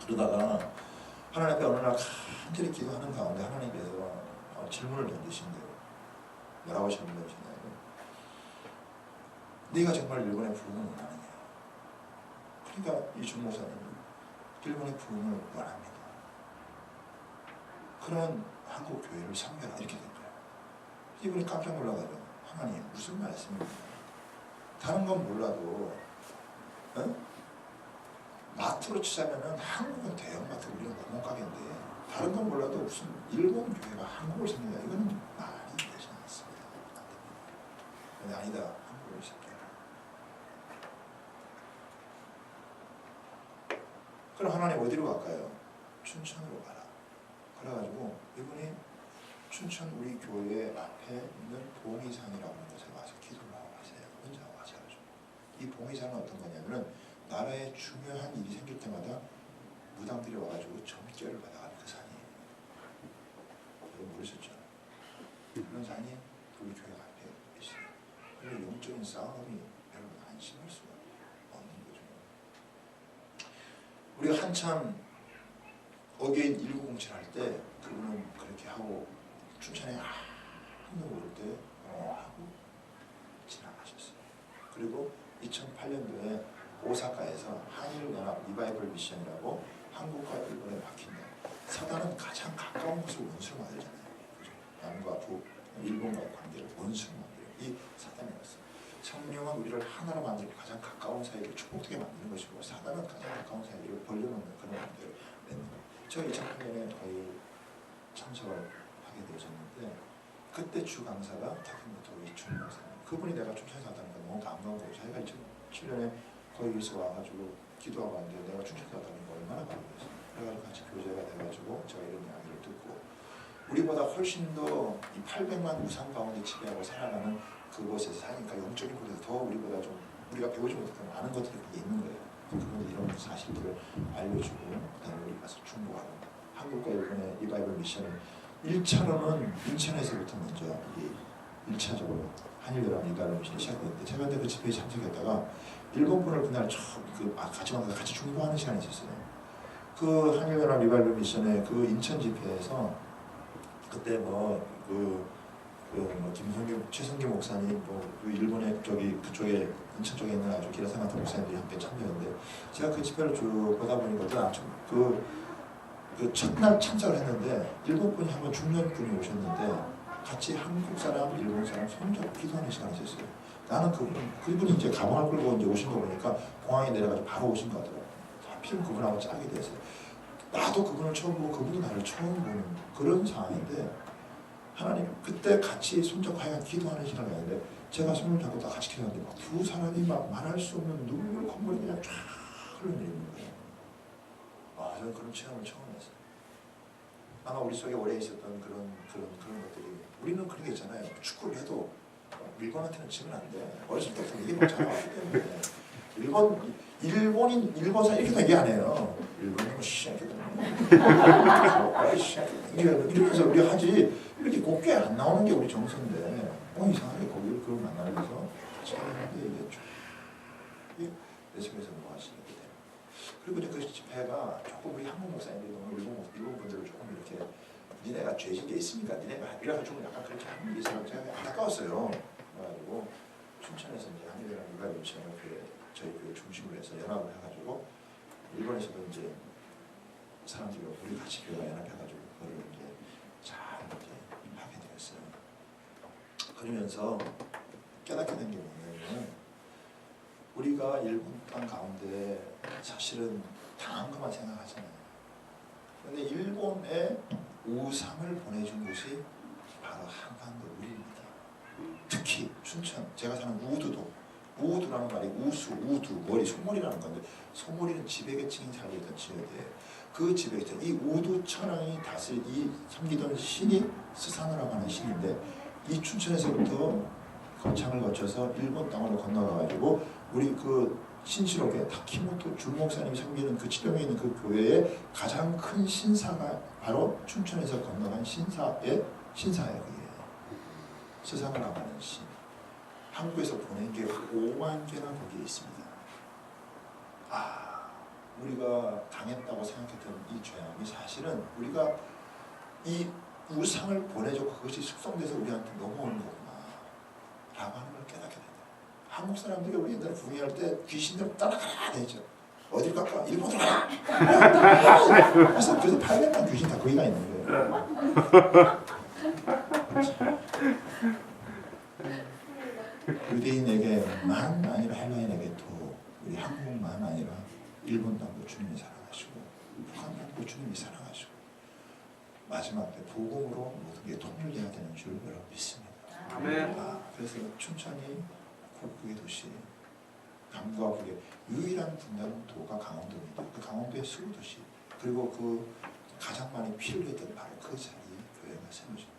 그러다가 하나님 앞에 어느 날 간절히 기도하는 가운데 하나님께서 질문을 던지신 거예요. 뭐라고 질문 던지냐면 네가 정말 일본의 부흥을 원하느냐? 그러니까 이 주목사님은 일본의 부흥을 원합니다. 그런 한국 교회를 섬겨라 이렇게 된 거예요. 이분이 깜짝 놀라가지고 하나님 무슨 말씀입니까? 다른 건 몰라도 마트로 치자면은 한국은 대형마트 우리는 공공가게인데 다른 건 몰라도 무슨 일본 교회가 한국을 섬긴다 이거는 말이 되지 않습니다. 근데 아니다 한국을 섬겨라. 그럼 하나님 어디로 갈까요? 춘천으로 가라. 그래가지고 이분이 춘천 우리 교회 앞에 있는 봉의산이라고 하는 곳에 와서 기도를 하고 가세요. 혼자 하고 가세요. 이 봉의산은 어떤 거냐면은 나라에 중요한 일이 생길 때마다 무당들이 와가지고 점괘를 받아가는 그 산이에요. 여러분 모르셨죠? 그런 산이 우리 교회 앞에 있어요. 그래서 영적인 싸움이 여러분 안심할 수가 없는 거죠. 우리가 한참 어게인 1907 할 때 그분은 그렇게 하고 춘천에 아무도 모를 때 하고 지나가셨어요. 그리고 2008년도에 오사카에서 한일연합 리바이벌 미션이라고 한국과 일본에 막힌다. 사단은 가장 가까운 곳을 원수로 만들잖아요. 그죠? 남과 북, 일본과의 관계를 원수로 만들어요. 이 사단이었어요. 성령은 우리를 하나로 만들고 가장 가까운 사이를 축복되게 만드는 것이고 사단은 가장 가까운 사이를 벌려놓는 그런 관계를 맺는 거예요. 제가 2008년에 거의 참석을 하게 되었는데 그때 주 강사가 타케모토 이춘 목사님. 그분이 내가 춘천에서 왔다니까 너무 반가운 거예요. 자기가 2007년에 거기서 와가지고 기도하고 왔는데 내가 춘천에서 왔다니까 얼마나 반가웠어요. 그래가지고 같이 교제가 돼가지고 제가 이런 이야기를 듣고 우리보다 훨씬 더 이 800만 우상 가운데 지배하고 살아가는 그곳에서 사니까 영적인 곳에서 더 우리보다 좀 우리가 배우지 못했던 많은 것들이 거기 있는 거예요. 그분들 이런 사실들을 알려주고 그다음에 우리 가서 충고하고 한국과 일본의 리바이벌 미션을 1차로는 인천에서부터 먼저 1차적으로 한일연합 리바이벌 미션이 시작됐는데 제가 그때 그 집회에 참석했다가 일본 분을 그날 처음 같이 만나서 같이 충고하는 시간이 있었어요. 그 한일연합 리바이벌 미션의 그 인천 집회에서 그때 최성규 목사님, 그 일본의 그쪽에 인천 쪽에 있는 아주 기라상 같은 목사님들이 함께 참여했는데 제가 그 집회를 쭉 보다 보니까 그 첫날 참석을 했는데 일본 분이 한번 중년 분이 오셨는데 같이 한국 사람, 일본 사람 손잡고 기도하는 시간이 있었어요. 나는 그분이 이제 가방을 끌고 이제 오신 거 보니까 공항에 내려가지고 바로 오신 거 같더라고요. 하필 그분하고 짝이 됐어요. 나도 그분을 처음 보고 그분이 나를 처음 보는 그런 상황인데 하나님 그때 같이 손잡고 하여간 기도하는 시간이 있는데 제가 손을 잡고 다 같이 기도하는데 막 두 사람이 막 말할 수 없는 눈물 콧물이 그냥 쫙 흘러내리는 거예요. 저는 그런 체험을 처음 했어요. 아마 우리 속에 오래 있었던 그런 것들이 우리는 그런 게 있잖아요. 축구를 해도 일본한테는 지면 안 돼. 어렸을 때부터 이게 뭐 잘하기 때문에 일본 사람 이렇게 얘기 안 해요. 일본은 뭐 이러면서 우리 하지 이렇게 곱게 안 나오는 게 우리 정서인데 이상하게 거기를 그걸 만나면서 같이 하는데 이게 내 속에서 뭐 하시게 돼요. 그리고 이제 그 집회가 조금 우리 한국 목사님들이 너무 일본 분들을 조금 이렇게 니네가 죄진 게 있습니까? 니네가 이래가지고 약간 그렇게 하는 게 있어서 제가 안타까웠어요. 그래가지고 춘천에서 이제 한일연합 리바이벌 미션을 저희 교회 중심으로 해서 연합을 해가지고 일본에서도 이제 사람들이 우리 같이 교회가 연합해가지고 그거를 이제 잘 이제 하게 되었어요. 그러면서 깨닫게 된 게 뭐냐면 우리가 일본 땅 가운데 사실은 당한 것만 생각하잖아요. 그런데 일본에 우상을 보내준 곳이 바로 한반도 우리입니다. 특히 춘천, 제가 사는 우두라는 말이 우두, 머리, 소머리라는 건데 소머리는 지배계층이 살고 있던 지역이에요. 그 지배계층, 이 우두 천황이 이 섬기던 신이 스사노라고 하는 신인데 이 춘천에서부터 거창을 거쳐서 일본 땅으로 건너가가지고 우리 그 신실옥에 타키모토 주목사님이 섬기는 그 치령에 있는 그 교회의 가장 큰 신사가 바로 춘천에서 건너간 신사예요. 그게 스사노라고 하는 신. 한국에서 보낸 게 5만 개나 거기에 있습니다. 우리가 당했다고 생각했던 이 죄악이 사실은 우리가 이 우상을 보내줬고 그것이 숙성돼서 우리한테 넘어오는 거구나 라고 하는 걸 깨닫게 된다. 한국 사람들이 우리 옛날에 부흥할 때 귀신들 따라가라 되죠. 어딜 갈까? 일본으로 가라. 그래서 800만 귀신 다 거기가 있는 거예요. 유대인에게만 아니라 헬라인에게도 우리 한국만 아니라 일본 땅도 주님이 사랑하시고 북한 땅도 주님이 사랑하시고 마지막 때 복음으로 모든 게 통일돼야 되는 줄 여러분 믿습니다. 아멘. 그래서 춘천이 국부의 도시 남과 북의 유일한 분단도가 강원도입니다. 그 강원도의 수도시 그리고 그 가장 많이 피를 흘렸던 바로 그 자리에 교회가 세워집니다.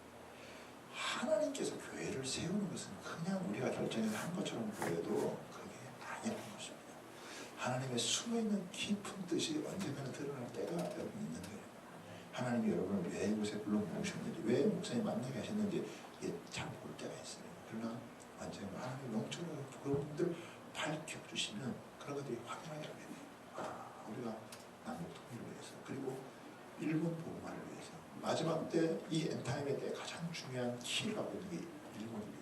하나님께서 교회를 세우는 것은 그냥 우리가 결정해서 한 것처럼 보여도 그게 아니라는 것입니다. 하나님의 숨어있는 깊은 뜻이 언젠가는 드러날 때가 여러분 있는 거예요. 하나님이 여러분을 왜 이곳에 불러 모으셨는지 왜 목사님 만나게 하셨는지 이게 잘 모를 때가 있어요. 그러나 언젠가 하나님 영적으로 그런 분들 밝혀주시면 그런 것들이 확연하게 알게 돼요. 우리가 남북 통일을 위해서 그리고 일본 복음화를 위해서 마지막 때 이 엔타임의 때 가장 중요한 키를 갖고 있는 게 일본입니다.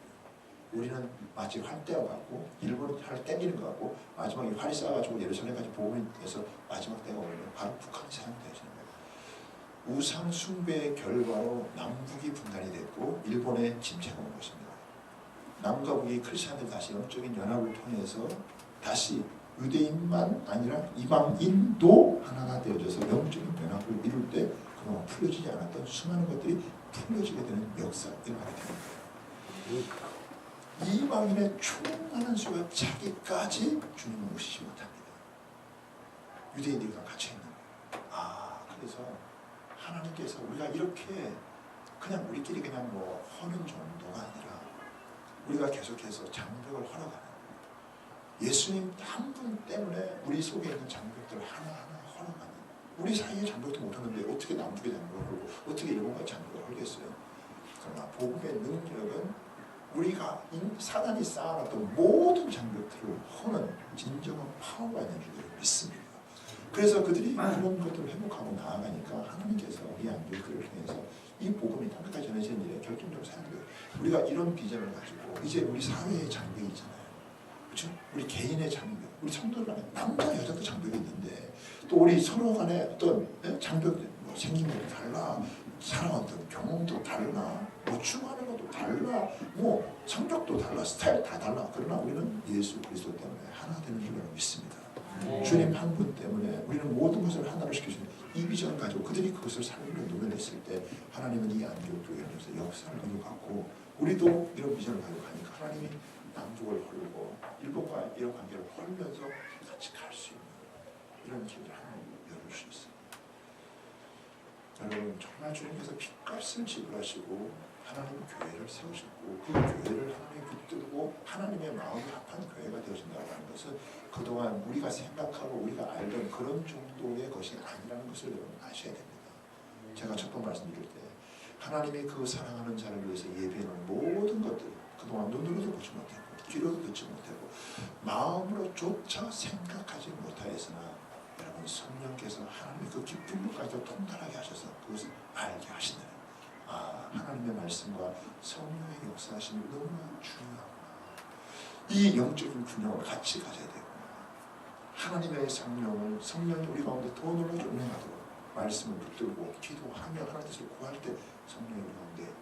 우리는 마치 활 떼어갖고 일본은 활 땡기는 것 같고 마지막에 활이 쌓아가지고 예루살렘까지 복음이 돼서 마지막 때가 오면 바로 북한이 사용되어지는 거예요. 우상 숭배의 결과로 남북이 분단이 됐고 일본의 침체가 온 것입니다. 남과 북이 크리스천들 다시 영적인 연합을 통해서 다시 유대인만 아니라 이방인도 하나가 되어져서 영적인 연합을 이룰 때 그동안 풀려지지 않았던 수많은 것들이 풀려지게 되는 역사가 일어나게 됩니다. 이방인의 충만한 수가 자기까지 주님을 모시지 못합니다. 유대인들과 같이 있는 거예요. 그래서 하나님께서 우리가 이렇게 그냥 우리끼리 그냥 뭐 허는 정도가 아니라 우리가 계속해서 장벽을 허러가는 거예요. 예수님 한 분 때문에 우리 속에 있는 장벽들을 하나하나 허러가는 우리 사이에 장벽도 못하는데 어떻게 남북의 장벽을 헐고 어떻게 일본과 장벽을 헐겠어요. 그러나 복음의 능력은 우리가 사단이 쌓아놨던 모든 장벽들을 허는 진정한 파워가 있는 줄 믿습니다. 그래서 그들이 이런 것들을 회복하고 나아가니까 하나님께서 우리 안교회를 통해서 이 복음이 땅끝까지 전해지는 일에 결정적으로 사용돼요. 우리가 이런 비전을 가지고 이제 우리 사회의 장벽이 있잖아요. 그렇죠? 우리 개인의 장벽, 우리 성도들 간에 남자 여자도 장벽이 있는데 또 우리 서로 간에 어떤 장벽들 뭐 생긴 것도 달라, 살아왔던 경험도 달라, 뭐 추구하는 것도 달라, 뭐 성격도 달라, 스타일 다 달라. 그러나 우리는 예수 그리스도 때문에 하나 되는 줄 믿습니다. 주님 한 분 때문에 우리는 모든 것을 하나로 시켜주는 이 비전을 가지고 그들이 그것을 삶으로 녹여냈을 때 하나님은 이 안교교회에서 역사를 이루어갔고 우리도 이런 비전을 가지고 가니까 하나님이 남북을 헐고 일본과 이런 관계를 헐면서 같이 갈 수 있는 이런 길을 하나님 열을 수 있습니다. 여러분 정말 주님께서 핏값을 지불하시고 하나님 교회를 세우셨고 그 교회를 하나님이 붙들고 하나님의 마음이 합한 교회가 되어진다고 하는 것은 그동안 우리가 생각하고 우리가 알던 그런 정도의 것이 아니라는 것을 여러분 아셔야 됩니다. 제가 첫 번 말씀드릴 때 하나님이 그 사랑하는 자를 위해서 예배하는 모든 것들 그동안 눈으로도 보지 못했고 귀로도 듣지 못하고 마음으로조차 생각하지 못하였으나 여러분 성령께서 하나님의 그 깊은 것까지도 통달하게 하셔서 그것을 알게 하신다는 하나님의 말씀과 성령의 역사하심이 너무나 중요하구나. 이 영적인 균형을 같이 가져야 되구나. 하나님의 성령이 우리 가운데 더 놀라게 운행하도록 말씀을 붙들고 기도하며 하나님 뜻을 구할 때 성령이 우리 가운데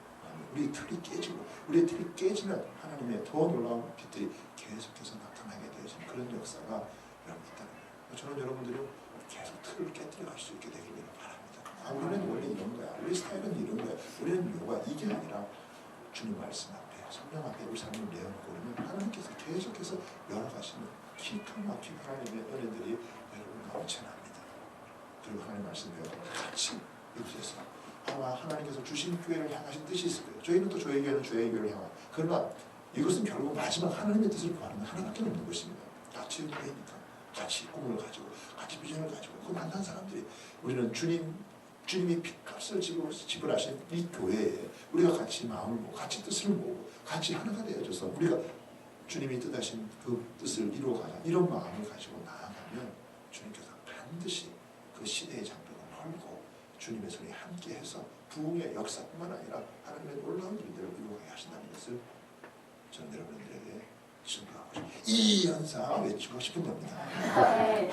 우리의 틀이 깨지고 우리의 틀이 깨지면 하나님의 더 놀라운 빛들이 계속해서 나타나게 되어지는 그런 역사가 여러분 있다는 거예요. 저는 여러분들이 계속 틀을 깨뜨려 갈 수 있게 되기를 바랍니다. 우리는 원래 이런 거야. 우리 스타일은 이런 거야. 우리는 요가 이게 아니라 주님 말씀 앞에 성령 앞에 우리 삶을 내어놓고 그러면 하나님께서 계속해서 열어가시는 기가 막힌 하나님의 은혜들이 여러분 넘쳐납니다. 그리고 하나님 말씀 배우고 같이 이곳에서 아마 하나님께서 주신 교회를 향하신 뜻이 있을 거예요. 저희는 또 저희 교회는 저희 교회를 향한 그러나 이것은 결국 마지막 하나님의 뜻을 구하는 하나밖에 없는 것입니다. 같이 교회니까 같이 꿈을 가지고 같이 비전을 가지고 그 만난 사람들이 우리는 주님이 핏값을 지불하신 이 교회에 우리가 같이 마음을 모으고 같이 뜻을 모으고 같이 하나가 되어져서 우리가 주님이 뜻하신 그 뜻을 이루어가자 이런 마음을 가지고 나아가면 주님께서 반드시 그 시대의 장벽을 헐고 주님의 손이 함께해서 부흥의 역사뿐만 아니라 하나님의 놀라운 일들을 이루어가게 하신다는 것을 저는 여러분들에게 증거하고 싶습니다. 이 연사 외치고 싶은 겁니다.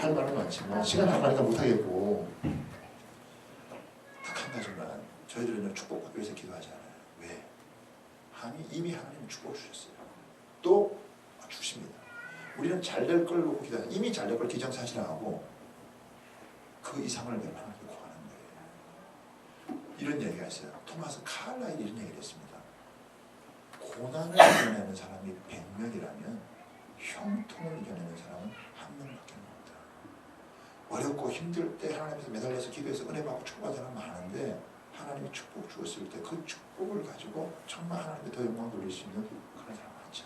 할 말은 많지만 시간 안 가니까 못하겠고, 딱 한 가지만, 저희들은 축복받기 위해서 기도하지 않아요. 왜? 이미 하나님이 축복 주셨어요. 또 주십니다. 우리는 잘 될 걸 놓고 기도하는, 이미 잘 될 걸 기정사실화하고 그 이상을 내가 하나님께 구하는 거예요. 이런 얘기가 있어요. 토마스 칼라일이 이런 얘기를 했습니다. 고난을 이겨내는 사람이 100명이라면 형통을 이겨내는 사람은 1명밖에 없다. 어렵고 힘들 때 하나님께서 매달려서 기도해서 은혜 받고 축복받은 사람 많은데, 하나님이 축복 주었을 때 그 축복을 가지고 정말 하나님께 더 영광 돌릴 수 있는 그런 사람 많죠.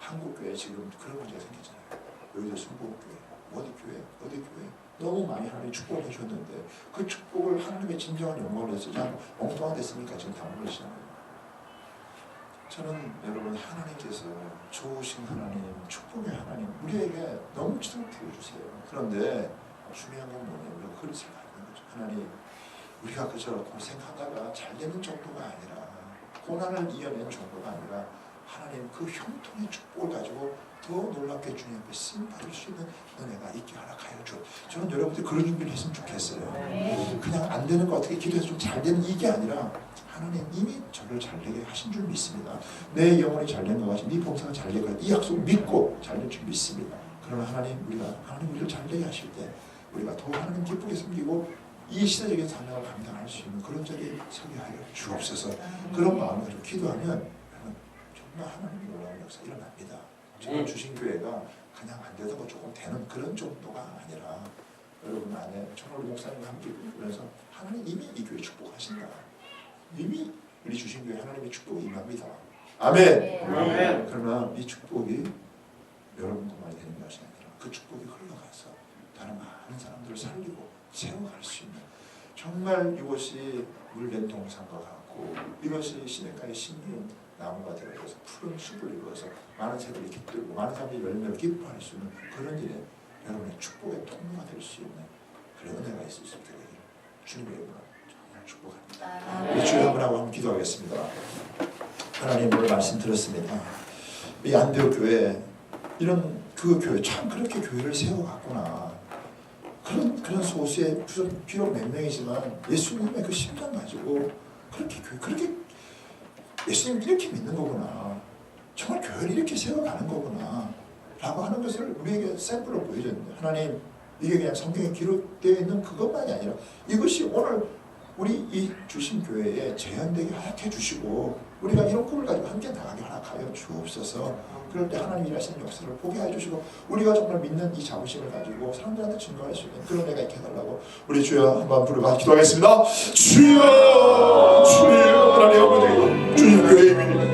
한국교회 지금 그런 문제가 생겼잖아요. 여의도 순복음교회, 어디 교회 너무 많이 하나님이 축복을 해주셨는데 그 축복을 하나님의 진정한 영광을 해서 그냥 엉뚱한 됐으니까 지금 당분을 시작해요. 저는 여러분, 하나님께서 좋으신 하나님, 축복의 하나님, 우리에게 넘치도록 부어주세요. 그런데 중요한 건 뭐냐면 우리가 그릇을 갖는 거죠. 하나님, 우리가 그저 고생하다가 잘 되는 정도가 아니라, 고난을 이겨낸 정도가 아니라 하나님 그 형통의 축복을 가지고 더 놀랍게 주님 앞에 쓰임 받을 수 있는 은혜가 있게 허락하여 주. 저는 여러분들이 그런 준비를 했으면 좋겠어요. 그냥 안 되는 거 어떻게 기도해서 좀 잘 되는 이게 아니라, 하나님 이미 저를 잘 되게 하신 줄 믿습니다. 내 영혼이 잘 된 것 같이 네 봉사가 잘 될 것 같이 이 약속 믿고 잘 될 줄 믿습니다. 그러나 하나님 우리를 잘 되게 하실 때 우리가 더 하나님 기쁘게 섬기고 이 시대적인 사명을 감당할 수 있는 그런 자리에 서게 하여 주옵소서. 그런 마음으로 기도하면 정말 하나님의 놀라운 역사 일어납니다. 제가 주신 교회가 그냥 안 되던 거 조금 되는 그런 정도가 아니라, 여러분 안에 정말 우리 목사님과 함께 그래서 하나님 이미 이 교회 축복하신다. 이미 우리 주신 교회 하나님의 축복이 임합니다. 아멘. 아멘. 그러나 이 축복이 여러분들만 되는 것이 아니라 그 축복이 흘러가서 다른 많은 사람들을 살리고 세워갈 수 있는, 정말 이곳이 물된 동산과 같고 이것이 시냇가의 신기한 나무가 되어서 푸른 숲을 이루어서 많은 새들이 깃들고 많은 사람들이 열매를 기뻐할 수 있는 그런 일에 여러분의 축복의 통로가 될 수 있는 그런 은혜가 있을 수 있게 되기를 주님의 이름으로 정말 축복합니다. 우리 주여 한번하고 한번 기도하겠습니다. 하나님, 오늘 말씀 들었습니다. 이 안디옥 교회, 이런 그 교회 참 그렇게 교회를 세워갔구나. 그런 소수의 비록 몇 명이지만 예수님의 그 심장 가지고 그렇게 예수님 이렇게 믿는 거구나. 정말 교회를 이렇게 세워가는 거구나. 라고 하는 것을 우리에게 샘플로 보여줬는데, 하나님 이게 그냥 성경에 기록되어 있는 그것만이 아니라 이것이 오늘 우리 이 주신 교회에 재현되게 허락해 주시고 우리가 이런 꿈을 가지고 함께 나가게 허락하여 주옵소서. 그럴 때 하나님 일하시는 역사를 보게 해주시고 우리가 정말 믿는 이 자부심을 가지고 사람들한테 증거할 수 있는 그런 애가 있게 해달라고 우리 주여 한번 부르고 기도하겠습니다. 주여, 주여, 하나님 아버지, 주님 교회의 이름으로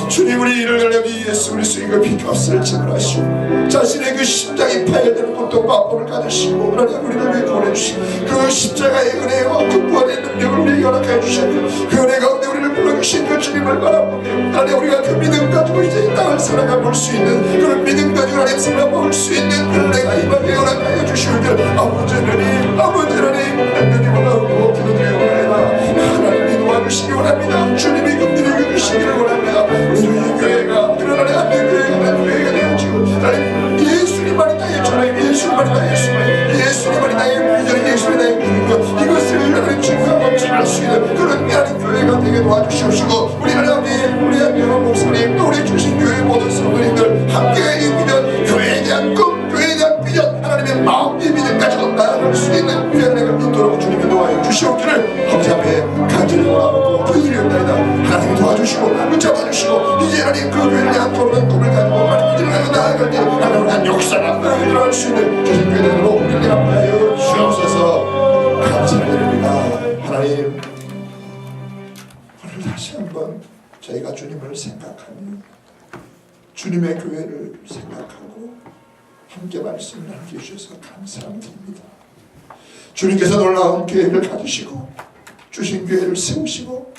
주님, 우리 이를 갈려니 예수 그리스도의 피 값을 지불하시고 자신의 그 심장이 파열되는 고통과 아픔을 가지시고 하나님 우리를 위해 보내주신 그 십자가의 은혜와 그 구원의 능력을 우리에게 허락하여 주셨고 그 은혜 가운데 우리를 불러주신 그 주님을 바라보며 하나님 우리가 그 믿음 가지고 이제 이 땅을 살아가 볼 수 있는 그런 믿음 가지고 하나님 살아볼 수 있는 은혜가 임하게 허락하여 주시오며 아버지 하나님 하나님 원하고 기도드리옵나이다. 하나님이 도와주시기 원합니다. 주님이 긍휼히 주시기를 원합니다. 우리 교회가 그런 안에 안된 교회가 된 교회가 되어지고 하나님 예수님만이 나의 전화임, 예수님만이 나의 소망, 예수님만이 나의 비전, 예수님이 나의 믿음, 이것을 하나님 증거하고 전할 수 있는 그런 하나님 교회가 되게 도와주시옵시고 우리 하나님, 우리 여러분 목사님, 또 우리 주신 교회 모든 성도님들 함께 이 비전, 교회에 대한 꿈, 교회에 대한 비전, 하나님의 마음의 비전 가지고 나아갈 수 있는 위안을 믿도록 주님이 도와여 주시옵기를 아버지 앞에 간절히 원하고 그 일이 없나이다. 하나님이 도와주시고 붙잡아주시고 이제 하나님 그 교회를 향한 돌아가는 꿈을 가지고 하나님 일을 가지고 나아갈 때 하나님을 한 역사가 일어날 수 있는 주신 교회들로 우리를 합하여 주옵소서. 감사드립니다. 하나님, 오늘 다시 한번 저희가 주님을 생각하며 주님의 교회를 생각하고 함께 말씀을 함께 주셔서 감사드립니다. 주님께서 놀라운 계획을 가지시고 주신 교회를 세우시고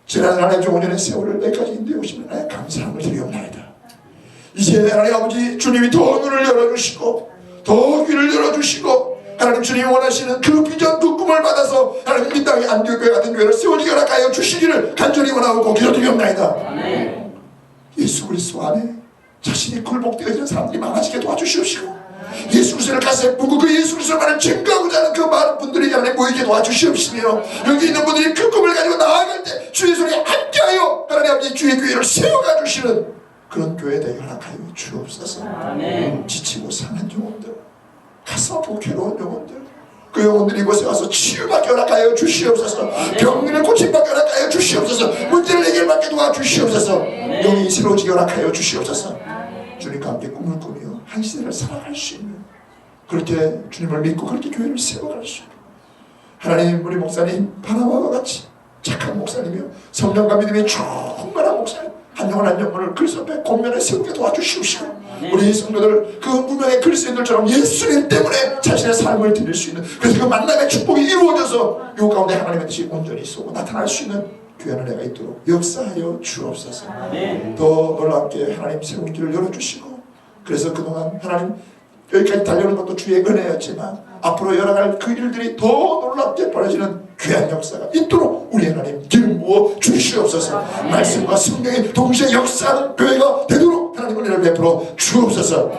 지난 하나님 5년의 세월을 내까지 인도해 오시면 하나님 감사함을 드리옵나이다. 이제 하나님 아버지 주님이 더 눈을 열어주시고 더 귀를 열어주시고 하나님 주님이 원하시는 그 비전 그 꿈을 받아서 하나님 이 땅에 안디옥 교회 같은 교회를 세우기 허락하여 주시기를 간절히 원하고 기도드리옵나이다. 예수 그리스도 안에 자신이 굴복되어지는 사람들이 많아지게 도와주시옵시고 예수 그리스도를 가슴에 묻고 그 예수 모이게 도와주시옵시며 여기 있는 분들이 그 꿈을 가지고 나아갈 때 주의 손에 함께하여 하나님 아버지 주의 교회를 세워가 주시는 그런 교회 되게 허락하여 주옵소서. 지치고 상한 영혼들, 가슴 아프고 괴로운 영혼들, 그 영혼들이 이곳에 와서 치유받게 허락하여 주시옵소서. 병들을 고침받게 허락하여 주시옵소서. 문제를 해결받게 도와주시옵소서. 영이 새로워지게 허락하여 주시옵소서. 주님과 함께 꿈을 꾸며 한 시대를 살아갈 수 있는, 그렇게 주님을 믿고 그렇게 교회를 세워갈 수 있는 하나님, 우리 목사님 바나바와 같이 착한 목사님이요 성령과 믿음이 충만한 목사님, 한 영혼 한 영혼을 그리스도 앞에 권면에 세우게 도와주시옵시고 우리 성도들 그 무명의 그리스도인들처럼 예수님 때문에 자신의 삶을 드릴 수 있는, 그래서 그 만남의 축복이 이루어져서 요 가운데 하나님의 뜻이 온전히 쏘고 나타날 수 있는 귀한 은혜가 있도록 역사하여 주옵소서. 더 놀랍게 하나님 새로운 길을 열어주시고, 그래서 그동안 하나님 여기까지 달려오는 것도 주의 은혜였지만 앞으로 열어갈 그 일들이 더 놀랍게 벌어지는 귀한 역사가 있도록 우리 하나님 기름 부어 주시옵소서. 말씀과 성령이 동시에 역사하는 교회가 되도록 하나님 은혜를 베풀어 주옵소서.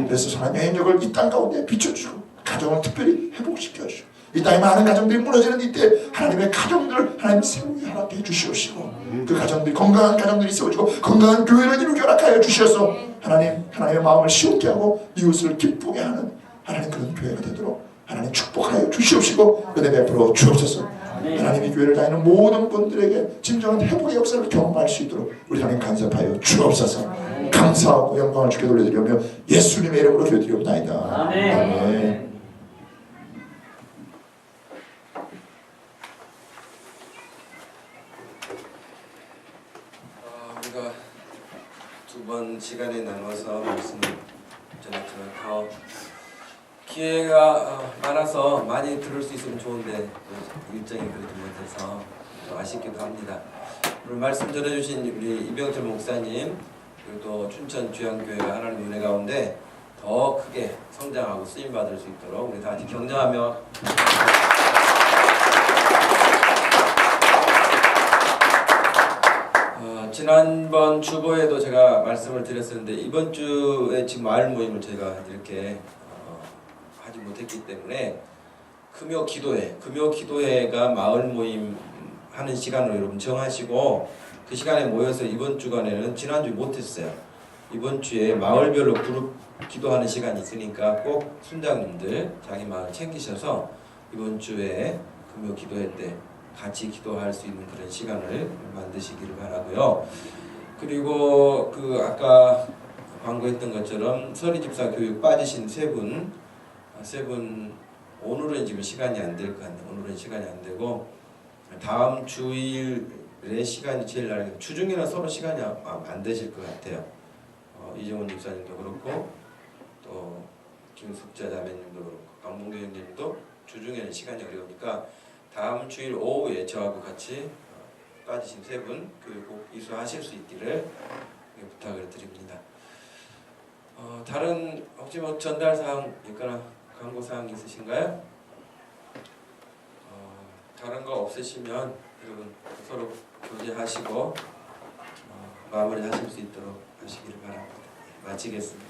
그래서 하나님의 행력을 이 땅 가운데 비춰주시고 가정을 특별히 회복시켜 주시고 이 땅에 많은 가정들이 무너지는 이때 하나님의 가정들을 하나님 세우게 허락해 주시옵시고 그 가정들이 건강한 가정들이 세워지고 건강한 교회를 이루게 허락하여 주셔서 하나님의 마음을 시원케 하고 이웃을 기쁘게 하는 하나님 그런 교회가 되도록 하나님 축복하여 주시옵시고 은혜 베풀어 주옵소서. 하나님이 교회를 다니는 모든 분들에게 진정한 회복의 역사를 경험할 수 있도록 우리 하나님 간섭하여 주옵소서. 감사하고 영광을 주께 돌려드리며 예수님의 이름으로 기도드리옵나이다. 아멘. 우리가 두 번 시간에 나눠서 말씀을 전했지만 더 기회가 많아서 많이 들을 수 있으면 좋은데 일정이 그렇지 못해서 좀 아쉽기도 합니다. 오늘 말씀 전해주신 우리 이병철 목사님 그리고 또 춘천 주양교회가 하나님 은혜 가운데 더 크게 성장하고 쓰임받을 수 있도록 우리 다 같이 격려하며 지난번 주보에도 제가 말씀을 드렸었는데 이번 주에 지금 마을 모임을 제가 이렇게 하지 못했기 때문에 금요 기도회가 마을 모임 하는 시간으로 여러분 정하시고 그 시간에 모여서 이번 주간에는 지난주에 못했어요. 이번 주에 마을별로 그룹 기도하는 시간이 있으니까 꼭 순장님들 자기 마을 챙기셔서 이번 주에 금요 기도회 때 같이 기도할 수 있는 그런 시간을 만드시기를 바라고요. 그리고 그 아까 광고했던 것처럼 서리집사 교육 빠지신 세 분 오늘은 지금 시간이 안 될 것 같네요. 오늘은 시간이 안 되고 다음 주일에 시간이 제일 나요. 주중에는 서로 시간이 안 되실 것 같아요. 이정훈 집사님도 그렇고 또 김숙자 자매님도 그렇고 강봉교님도 주중에는 시간이 어려우니까 다음 주일 오후에 저하고 같이 빠지신 세 분 교육 꼭 이수하실 수 있기를 부탁을 드립니다. 다른 혹시 뭐 전달 사항 있거나 광고 사항 있으신가요? 다른 거 없으시면 여러분 서로 교제하시고 마무리하실 수 있도록 하시기를 바랍니다. 마치겠습니다.